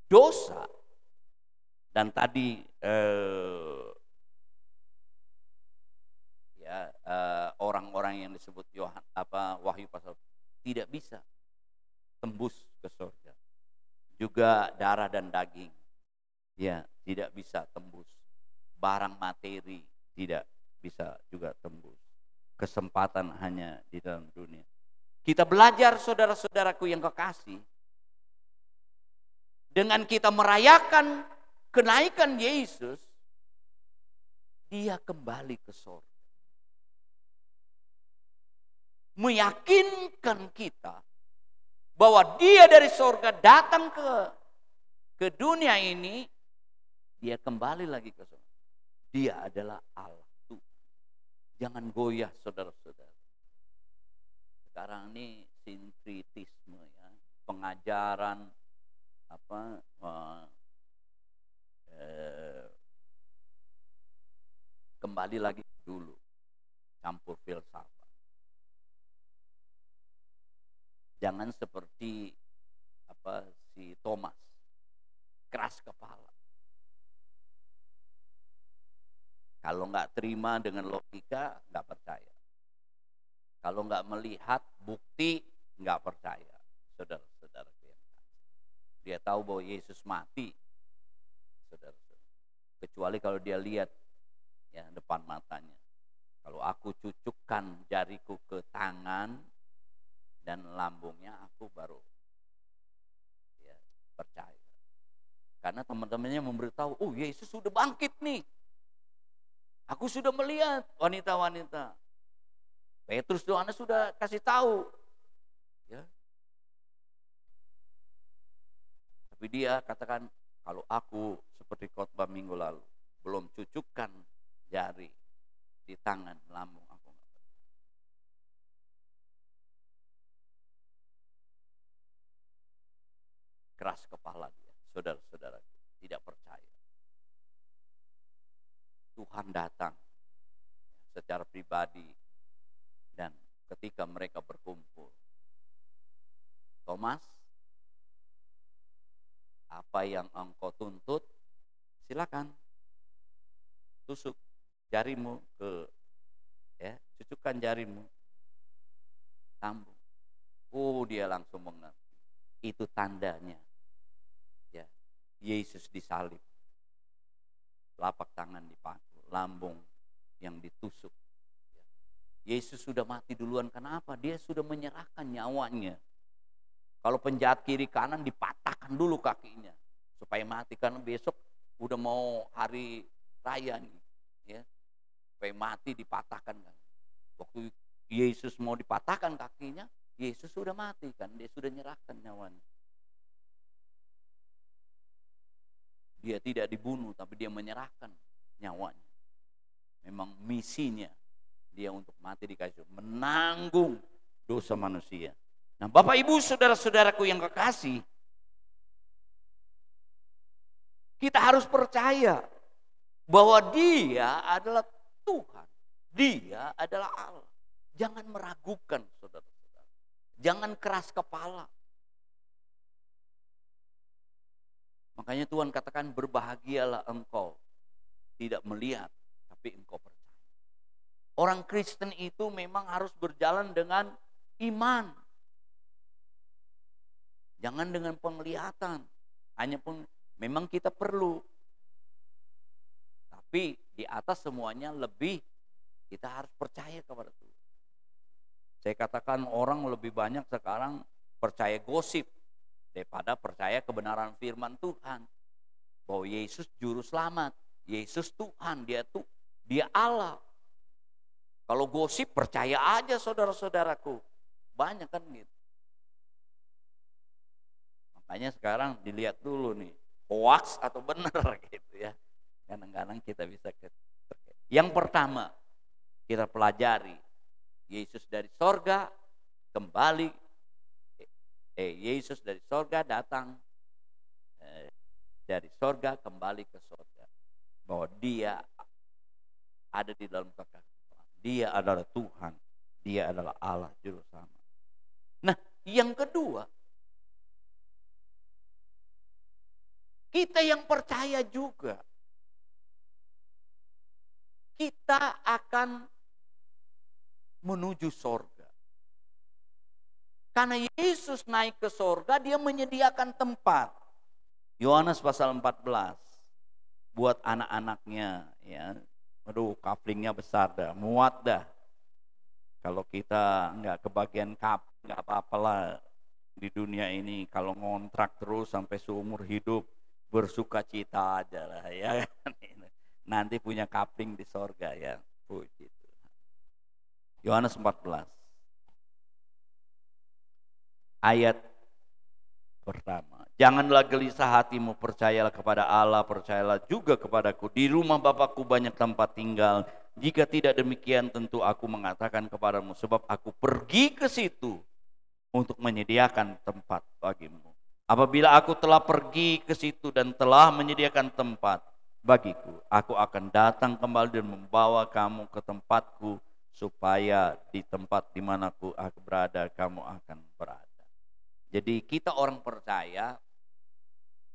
dosa dan tadi orang-orang yang disebut Wahyu pasal tidak bisa tembus ke surga. Juga darah dan daging ya tidak bisa tembus. Barang materi tidak bisa juga tembus. Kesempatan hanya di dalam dunia. Kita belajar, saudara-saudaraku yang kekasih, dengan kita merayakan kenaikan Yesus, dia kembali ke surga. Meyakinkan kita bahwa dia dari surga datang ke dunia ini, dia kembali lagi ke surga. Dia adalah Allah Tuhan. Jangan goyah, saudara-saudara. Sekarang ini sinkritisme ya, pengajaran kembali lagi dulu, campur filsafat. Jangan seperti si Thomas, keras kepala. Kalau nggak terima dengan logika, nggak percaya. Kalau nggak melihat bukti, nggak percaya. Saudara-saudara, dia tahu bahwa Yesus mati, saudara-saudara. Kecuali kalau dia lihat ya depan matanya. Kalau aku cucukkan jariku ke tangan dan lambungnya, aku baru ya percaya. Karena teman-temannya memberitahu, oh Yesus sudah bangkit nih. Aku sudah melihat wanita-wanita. Petrus Yohanes sudah kasih tahu. Ya. Tapi dia katakan, kalau aku seperti khotbah minggu lalu, belum cucukkan jari di tangan lambung aku. Keras kepala dia, saudara-saudara, tidak percaya. Tuhan datang secara pribadi dan ketika mereka berkumpul. Thomas, apa yang engkau tuntut, silakan tusuk jarimu cucukkan jarimu, sambung. Oh, dia langsung mengerti. Itu tandanya. Ya, Yesus disalib. Telapak tangan dipaku, lambung yang ditusuk. Yesus sudah mati duluan. Kenapa? Dia sudah menyerahkan nyawanya. Kalau penjahat kiri kanan dipatahkan dulu kakinya supaya mati, karena besok udah mau hari raya nih, ya. Supaya mati dipatahkan kan. Waktu Yesus mau dipatahkan kakinya, Yesus sudah mati kan, dia sudah nyerahkan nyawanya. Dia tidak dibunuh, tapi dia menyerahkan nyawanya. Memang misinya dia untuk mati di kayu, menanggung dosa manusia. Nah, Bapak Ibu saudara-saudaraku yang kekasih, kita harus percaya bahwa dia adalah Tuhan. Dia adalah Allah. Jangan meragukan, saudara-saudara. Jangan keras kepala. Makanya Tuhan katakan, berbahagialah engkau tidak melihat, tapi engkau percaya. Orang Kristen itu memang harus berjalan dengan iman. Jangan dengan penglihatan. Hanya pun memang kita perlu. Tapi di atas semuanya lebih kita harus percaya kepada Tuhan. Saya katakan orang lebih banyak sekarang percaya gosip daripada percaya kebenaran firman Tuhan bahwa Yesus juru selamat, Yesus Tuhan, dia Allah. Kalau gosip percaya aja saudara-saudaraku, banyak kan gitu. Makanya sekarang dilihat dulu nih, hoax atau benar gitu ya. Kadang-kadang kita bisa yang pertama kita pelajari, Yesus dari sorga kembali, Yesus dari sorga datang, dari sorga kembali ke sorga, bahwa dia ada di dalam kekasih, dia adalah Tuhan, dia adalah Allah juru selamat. Nah, yang kedua, kita yang percaya juga, kita akan menuju sorga. Karena Yesus naik ke sorga, dia menyediakan tempat. Yohanes pasal 14, buat anak-anaknya, ya. Aduh, kaplingnya besar dah, muat dah. Kalau kita nggak kebagian nggak apa-apalah di dunia ini. Kalau ngontrak terus sampai seumur hidup, bersuka cita aja lah ya. Nanti punya kapling di sorga ya. Puji Tuhan. Yohanes 14 ayat pertama. Janganlah gelisah hatimu, percayalah kepada Allah, percayalah juga kepadaku. Di rumah Bapakku banyak tempat tinggal. Jika tidak demikian tentu aku mengatakan kepadamu, sebab aku pergi ke situ untuk menyediakan tempat bagimu. Apabila aku telah pergi ke situ dan telah menyediakan tempat bagiku, aku akan datang kembali dan membawa kamu ke tempatku, supaya di tempat di mana aku berada, kamu akan berada. Jadi kita orang percaya,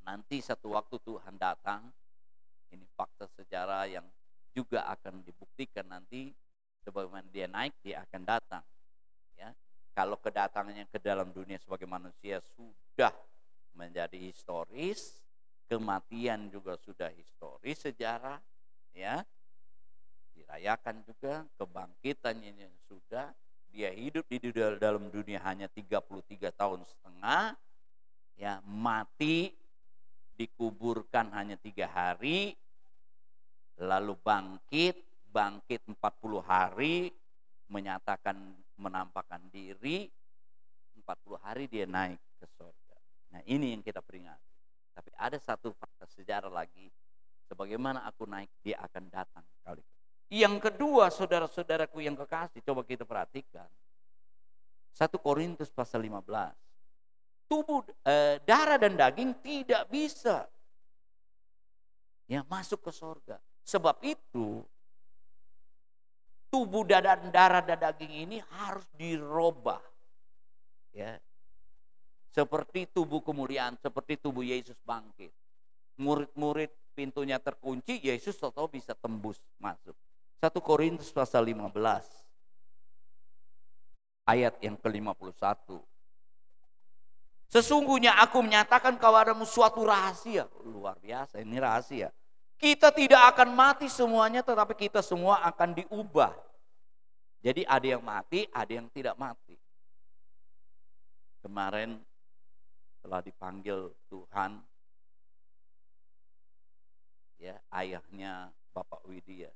nanti satu waktu Tuhan datang, ini fakta sejarah yang juga akan dibuktikan nanti, sebagaimana dia naik, dia akan datang. Ya, kalau kedatangannya ke dalam dunia sebagai manusia sudah menjadi historis, kematian juga sudah historis sejarah, ya, dirayakan juga, kebangkitannya sudah. Dia hidup di dalam dunia hanya 33 tahun setengah, ya, mati, dikuburkan hanya 3 hari, lalu bangkit 40 hari, menampakkan diri, 40 hari dia naik ke surga. Nah, ini yang kita peringati. Tapi ada satu fakta sejarah lagi, sebagaimana aku naik, dia akan datang kali ini. Yang kedua, saudara-saudaraku yang kekasih, coba kita perhatikan 1 Korintus pasal 15. Darah dan daging tidak bisa ya masuk ke surga. Sebab itu tubuh darah dan daging ini harus dirubah, ya, seperti tubuh kemuliaan, seperti tubuh Yesus bangkit. Murid-murid pintunya terkunci, Yesus tahu bisa tembus masuk. 1 Korintus pasal 15 ayat yang ke-51. Sesungguhnya aku menyatakan kepadamu suatu rahasia. Luar biasa, ini rahasia. Kita tidak akan mati semuanya, tetapi kita semua akan diubah. Jadi ada yang mati, ada yang tidak mati. Kemarin telah dipanggil Tuhan, ya, ayahnya Bapak Widya.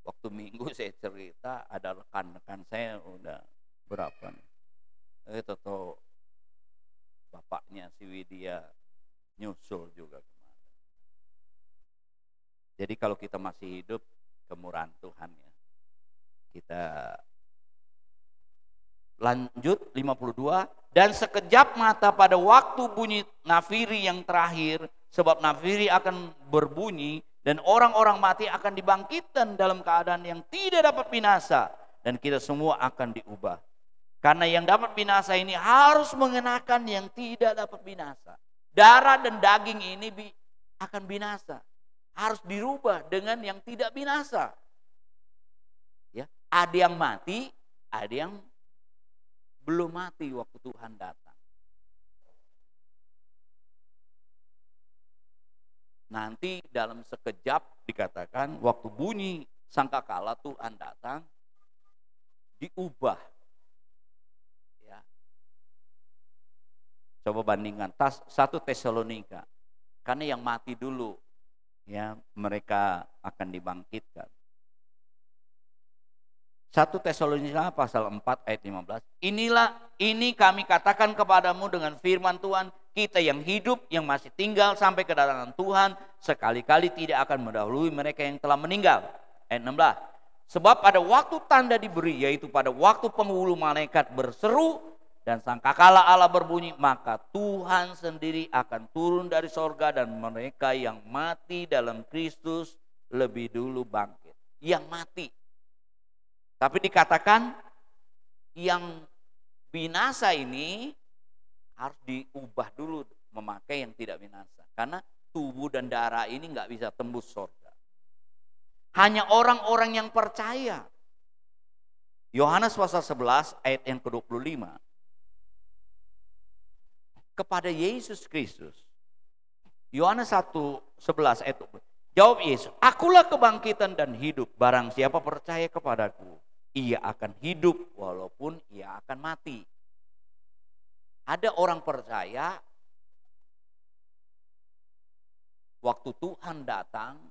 Waktu Minggu saya cerita, ada rekan-rekan saya udah berapa nih, tahu bapaknya si Widya nyusul juga kemarin. Jadi kalau kita masih hidup, kemurahan Tuhan ya. Kita lanjut 52. Dan sekejap mata pada waktu bunyi nafiri yang terakhir, sebab nafiri akan berbunyi, dan orang-orang mati akan dibangkitkan dalam keadaan yang tidak dapat binasa, dan kita semua akan diubah. Karena yang dapat binasa ini harus mengenakan yang tidak dapat binasa. Darah dan daging ini akan binasa, harus dirubah dengan yang tidak binasa. Ya, ada yang mati, ada yang belum mati waktu Tuhan datang. Nanti dalam sekejap dikatakan waktu bunyi sangkakala Tuhan datang, diubah. Ya. Coba bandingkan 1 Tesalonika. Karena yang mati dulu ya mereka akan dibangkitkan. 1 Tesalonika pasal 4 ayat 15. Ini kami katakan kepadamu dengan firman Tuhan, kita yang hidup, yang masih tinggal sampai kedatangan Tuhan, sekali-kali tidak akan mendahului mereka yang telah meninggal. Ayat 16. Sebab pada waktu tanda diberi, yaitu pada waktu penghulu malaikat berseru dan sangkakala Allah berbunyi, maka Tuhan sendiri akan turun dari sorga dan mereka yang mati dalam Kristus lebih dulu bangkit. Yang mati. Tapi dikatakan yang binasa ini harus diubah dulu memakai yang tidak binasa. Karena tubuh dan darah ini nggak bisa tembus sorga. Hanya orang-orang yang percaya. Yohanes pasal 11 ayat yang ke-25. Kepada Yesus Kristus. Yohanes 1:11 ayat 20. Jawab Yesus, akulah kebangkitan dan hidup. Barang siapa percaya kepadaku, ia akan hidup walaupun ia akan mati. Ada orang percaya waktu Tuhan datang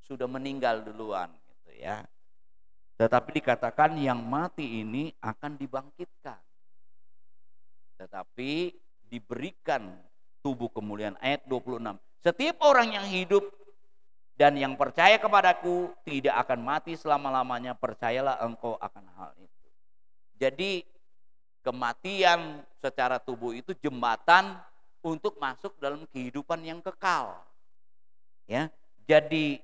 sudah meninggal duluan gitu ya. Tetapi dikatakan yang mati ini akan dibangkitkan. Tetapi diberikan tubuh kemuliaan. Ayat 26. Setiap orang yang hidup dan yang percaya kepadaku tidak akan mati selama-lamanya, percayalah engkau akan hal itu. Jadi kematian secara tubuh itu jembatan untuk masuk dalam kehidupan yang kekal. Ya, jadi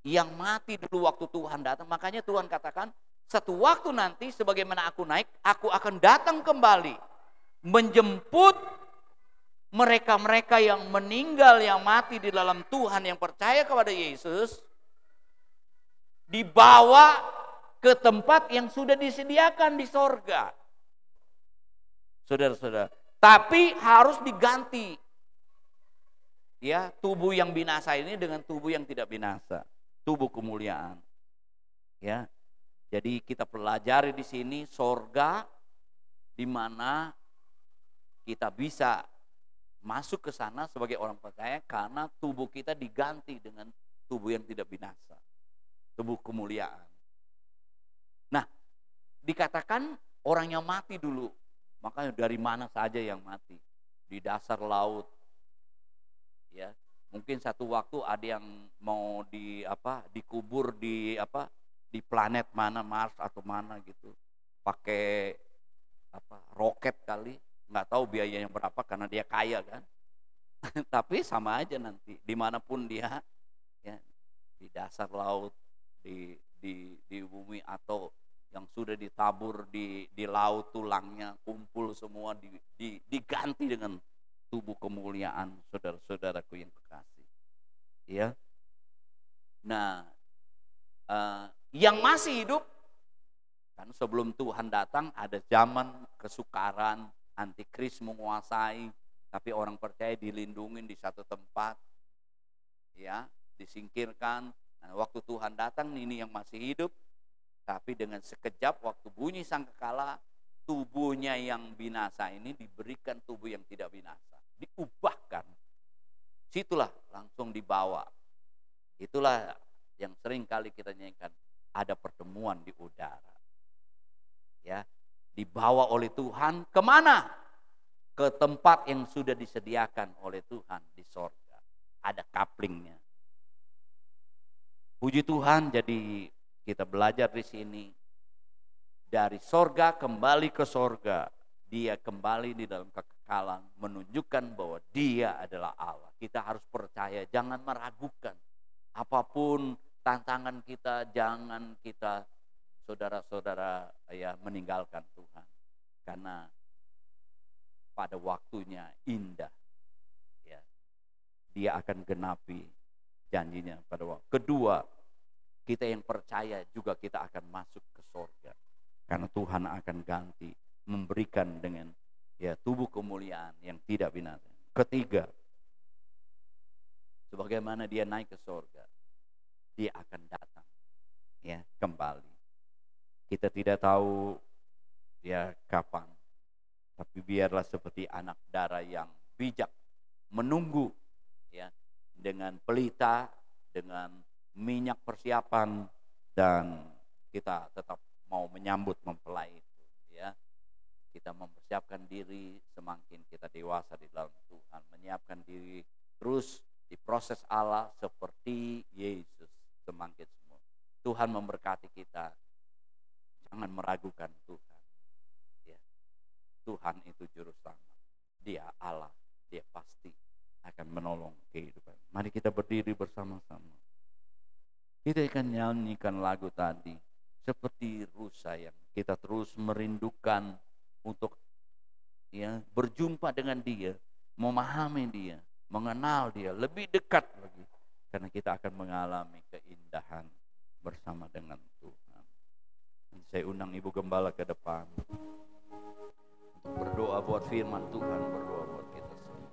yang mati dulu waktu Tuhan datang, makanya Tuhan katakan, satu waktu nanti sebagaimana aku naik, aku akan datang kembali menjemput mereka-mereka yang meninggal, yang mati di dalam Tuhan, yang percaya kepada Yesus, dibawa ke tempat yang sudah disediakan di sorga. Saudara-saudara, tapi harus diganti ya tubuh yang binasa ini dengan tubuh yang tidak binasa, tubuh kemuliaan. Ya, jadi kita pelajari di sini sorga, di mana kita bisa masuk ke sana sebagai orang percaya karena tubuh kita diganti dengan tubuh yang tidak binasa, tubuh kemuliaan. Nah, dikatakan orang yang mati dulu, makanya dari mana saja yang mati? Di dasar laut. Ya, mungkin satu waktu ada yang mau dikubur di planet mana, Mars atau mana gitu, pakai roket kali. Nggak tahu biayanya berapa karena dia kaya kan. Tapi sama aja nanti dimanapun dia ya, di dasar laut, di bumi, atau yang sudah ditabur di laut tulangnya kumpul semua diganti dengan tubuh kemuliaan, saudara-saudaraku yang kekasih. Ya. Nah, yang masih hidup kan sebelum Tuhan datang ada zaman kesukaran, antikris menguasai, tapi orang percaya dilindungi di satu tempat, ya, disingkirkan. Nah, waktu Tuhan datang ini yang masih hidup, tapi dengan sekejap waktu bunyi sangkakala, tubuhnya yang binasa ini diberikan tubuh yang tidak binasa, diubahkan. Situlah langsung dibawa. Itulah yang sering kali kita nyanyikan, ada pertemuan di udara. Ya. Dibawa oleh Tuhan kemana? Ke tempat yang sudah disediakan oleh Tuhan di sorga. Ada kaplingnya. Puji Tuhan, jadi kita belajar di sini. Dari sorga kembali ke sorga. Dia kembali di dalam kekekalan. Menunjukkan bahwa dia adalah Allah. Kita harus percaya, jangan meragukan. Apapun tantangan kita, jangan kita saudara-saudara ya meninggalkan Tuhan, karena pada waktunya indah ya, dia akan genapi janjinya pada waktu. Kedua, kita yang percaya juga kita akan masuk ke sorga, karena Tuhan akan ganti, memberikan dengan ya tubuh kemuliaan yang tidak binasa. Ketiga, sebagaimana dia naik ke sorga, dia akan datang ya kembali. Kita tidak tahu ya kapan, Tapi biarlah seperti anak darah yang bijak, menunggu ya, dengan pelita, dengan minyak persiapan, dan kita tetap mau menyambut mempelai itu ya. Kita mempersiapkan diri semakin kita dewasa di dalam Tuhan, menyiapkan diri terus di proses Allah seperti Yesus semakin semua. Tuhan memberkati kita. Jangan meragukan Tuhan. Ya. Tuhan itu juru selamat. Dia Allah. Dia pasti akan menolong kehidupan. Mari kita berdiri bersama-sama. Kita akan nyanyikan lagu tadi. Seperti rusa yang kita terus merindukan untuk ya berjumpa dengan Dia, memahami Dia, mengenal Dia lebih dekat lagi. Karena kita akan mengalami keindahan bersama dengan Tuhan. Saya undang Ibu Gembala ke depan untuk berdoa buat firman Tuhan, berdoa buat kita semua.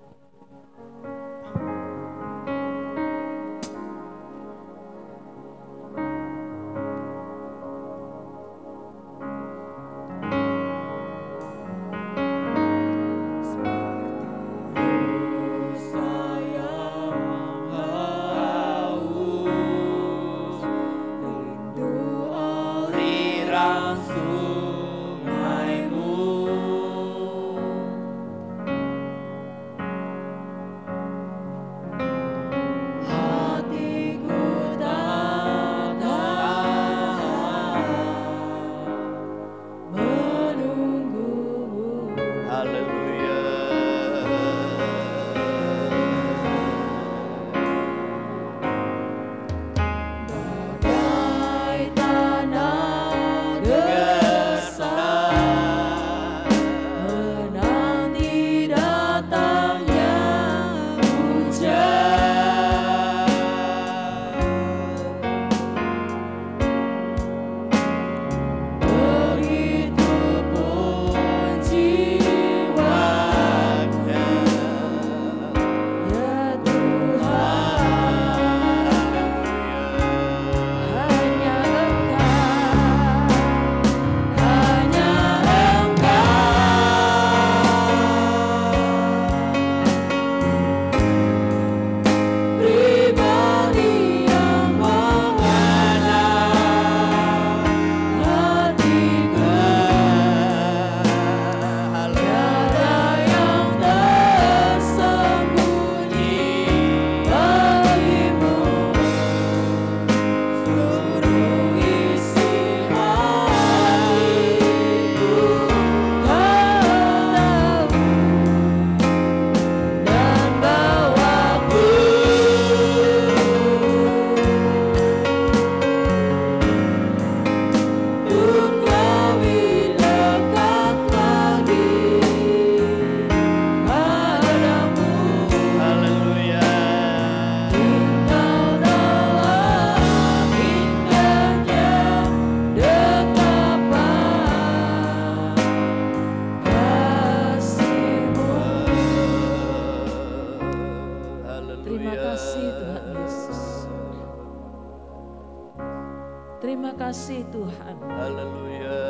Terima kasih Tuhan. Haleluya.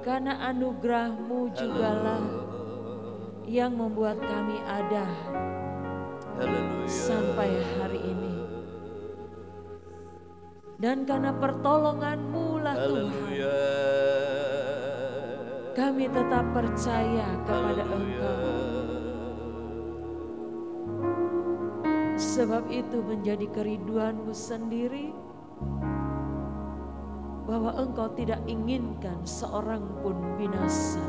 Karena anugerah-Mu jugalah yang membuat kami ada Haleluya. sampai hari ini. Dan karena pertolongan-Mu lah Tuhan, Haleluya. kami tetap percaya kepada Engkau. Sebab itu menjadi kerinduan-Mu sendiri, bahwa Engkau tidak inginkan seorang pun binasa.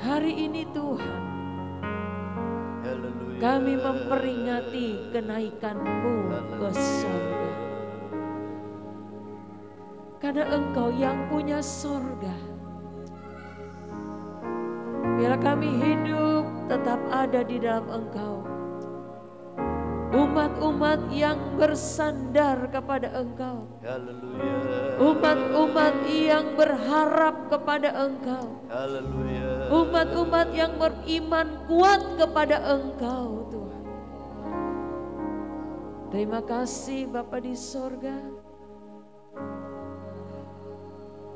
Hari ini Tuhan, Haleluya. kami memperingati kenaikan-Mu ke sorga. Karena Engkau yang punya sorga. Biar kami hidup tetap ada di dalam Engkau. Umat-umat yang bersandar kepada Engkau. Haleluya. Umat-umat yang berharap kepada Engkau. Haleluya. Umat-umat yang beriman kuat kepada Engkau Tuhan. Terima kasih Bapa di sorga.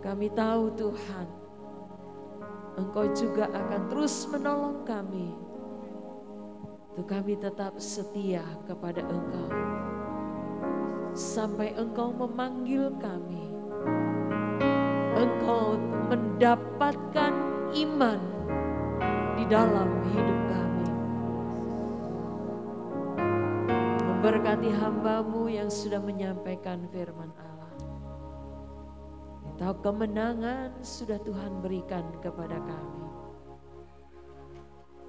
Kami tahu Tuhan, Engkau juga akan terus menolong kami. Untuk kami tetap setia kepada Engkau. Sampai Engkau memanggil kami. Engkau mendapatkan iman di dalam hidup kami. Memberkati hamba-Mu yang sudah menyampaikan firman Allah. Tahu kemenangan sudah Tuhan berikan kepada kami.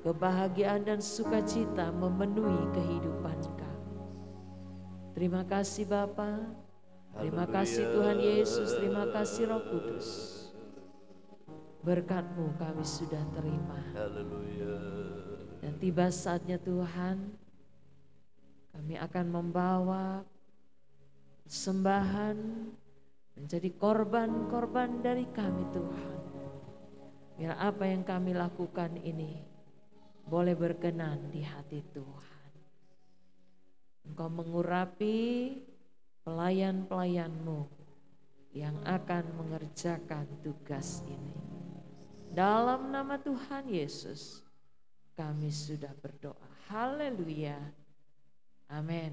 Kebahagiaan dan sukacita memenuhi kehidupan kami. Terima kasih Bapa, terima kasih Tuhan Yesus, terima kasih Roh Kudus. Berkat-Mu kami sudah terima. Dan tiba saatnya Tuhan, kami akan membawa persembahan menjadi korban-korban dari kami Tuhan. Biar apa yang kami lakukan ini boleh berkenan di hati Tuhan. Engkau mengurapi pelayan-pelayan-Mu yang akan mengerjakan tugas ini. Dalam nama Tuhan Yesus kami sudah berdoa. Haleluya. Amin.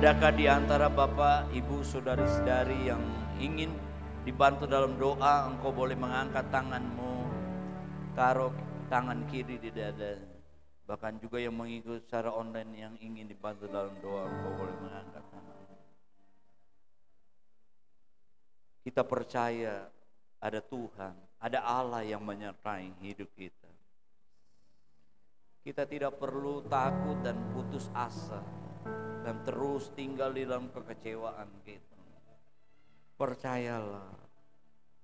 Adakah di antara Bapak, Ibu, saudari-saudari yang ingin dibantu dalam doa? Engkau boleh mengangkat tanganmu, taruh tangan kiri di dada. Bahkan juga yang mengikut secara online yang ingin dibantu dalam doa, engkau boleh mengangkat tangan. Kita percaya ada Tuhan, ada Allah yang menyertai hidup kita. Kita tidak perlu takut dan putus asa dan terus tinggal di dalam kekecewaan kita. Percayalah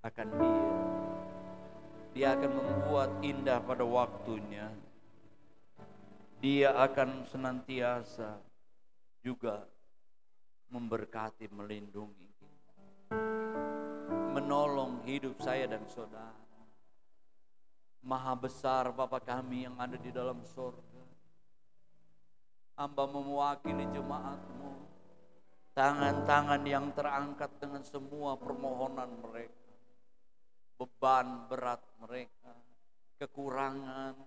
akan Dia. Dia akan membuat indah pada waktunya. Dia akan senantiasa juga memberkati, melindungi kita, menolong hidup saya dan saudara. Maha besar Bapa kami yang ada di dalam surga. Hamba mewakili jemaat-Mu, tangan-tangan yang terangkat dengan semua permohonan mereka, beban berat mereka, kekurangan,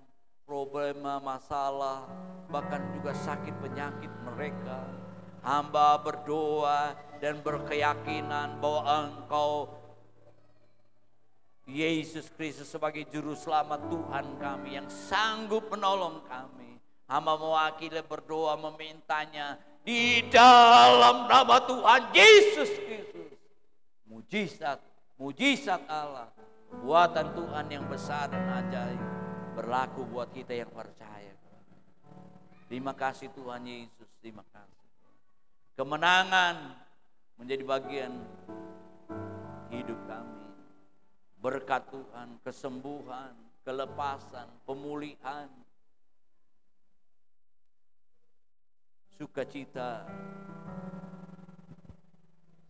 problema, masalah, bahkan juga sakit penyakit mereka. Hamba berdoa dan berkeyakinan bahwa Engkau Yesus Kristus sebagai juru selamat Tuhan kami yang sanggup menolong kami. Hamba mewakili berdoa memintanya di dalam nama Tuhan Yesus Kristus. Mujizat Allah, buatan Tuhan yang besar dan ajaib berlaku buat kita yang percaya. Terima kasih Tuhan Yesus, terima kasih. Kemenangan menjadi bagian hidup kami. Berkat Tuhan, kesembuhan, kelepasan, pemulihan, sukacita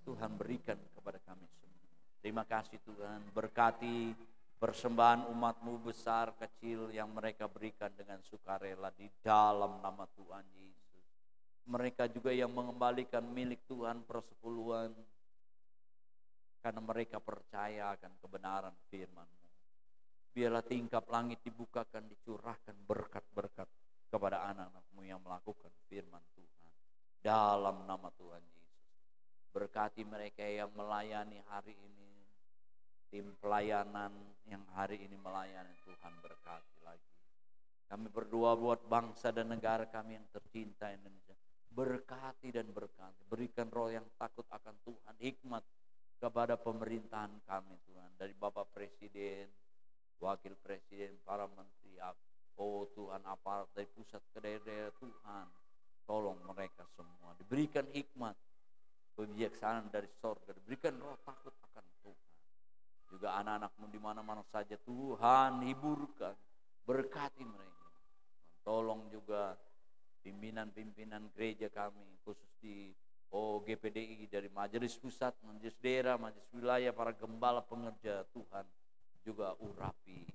Tuhan berikan kepada kami semua. Terima kasih Tuhan, berkati persembahan umat-Mu besar kecil yang mereka berikan dengan sukarela di dalam nama Tuhan Yesus. Mereka juga yang mengembalikan milik Tuhan persepuluhan, karena mereka percaya akan kebenaran firman-Mu. Biarlah tingkap langit dibukakan, dicurahkan berkat-berkat kepada anak-anak-Mu yang melakukan firman Tuhan. Dalam nama Tuhan Yesus. Berkati mereka yang melayani hari ini. Tim pelayanan yang hari ini melayani, Tuhan berkati lagi. Kami berdoa buat bangsa dan negara kami yang tercinta Indonesia. Berkati dan berkati. Berikan roh yang takut akan Tuhan, hikmat kepada pemerintahan kami Tuhan. Dari Bapak Presiden, Wakil Presiden, para menteri, oh Tuhan, aparat dari pusat ke daerah, Tuhan, tolong mereka semua. Diberikan hikmat, kebijaksanaan dari sorga. Diberikan roh takut akan Tuhan. Juga anak-anak-Mu di mana-mana saja Tuhan, hiburkan, berkati mereka. Tolong juga pimpinan-pimpinan gereja kami, khusus di GPDI, dari majelis pusat, majelis daerah, majelis wilayah, para gembala pengerja, Tuhan juga urapi,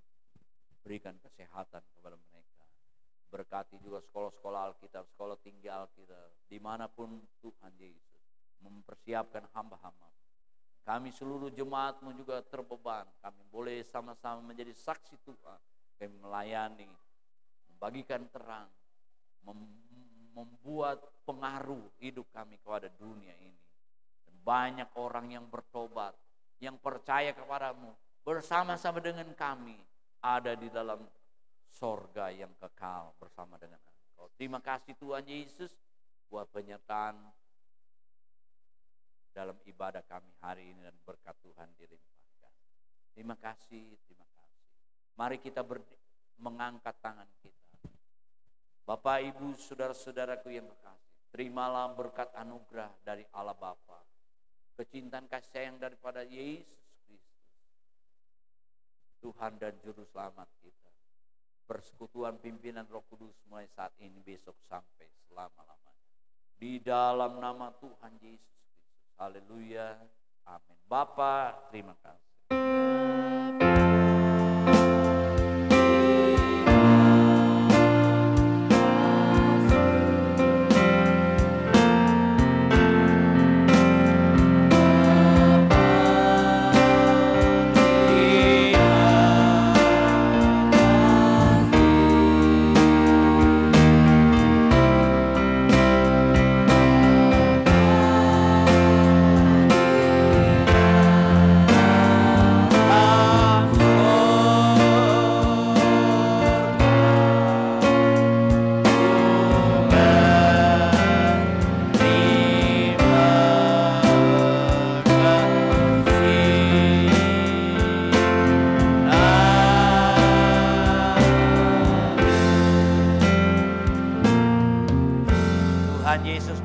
berikan kesehatan kepada mereka. Berkati juga sekolah-sekolah Alkitab, sekolah tinggi Alkitab, dimanapun Tuhan Yesus mempersiapkan hamba-hamba. Kami seluruh jemaat-Mu juga terbeban, kami boleh sama-sama menjadi saksi Tuhan, kami melayani, membagikan terang, membuat pengaruh hidup kami kepada dunia ini. Dan banyak orang yang bertobat, yang percaya kepada-Mu, bersama-sama dengan kami ada di dalam sorga yang kekal bersama dengan Engkau. Terima kasih Tuhan Yesus buat penyertaan dalam ibadah kami hari ini, dan berkat Tuhan dilimpahkan. Terima kasih, terima kasih. Mari kita mengangkat tangan kita. Bapak, Ibu, saudara-saudaraku yang kekasih, terimalah berkat anugerah dari Allah Bapa, kecintaan kasih sayang daripada Yesus Kristus, Tuhan dan Juru Selamat kita, persekutuan pimpinan Roh Kudus mulai saat ini, besok sampai selama-lamanya. Di dalam nama Tuhan Yesus Kristus. Haleluya. Amin. Bapa, terima kasih. Tuhan Yesus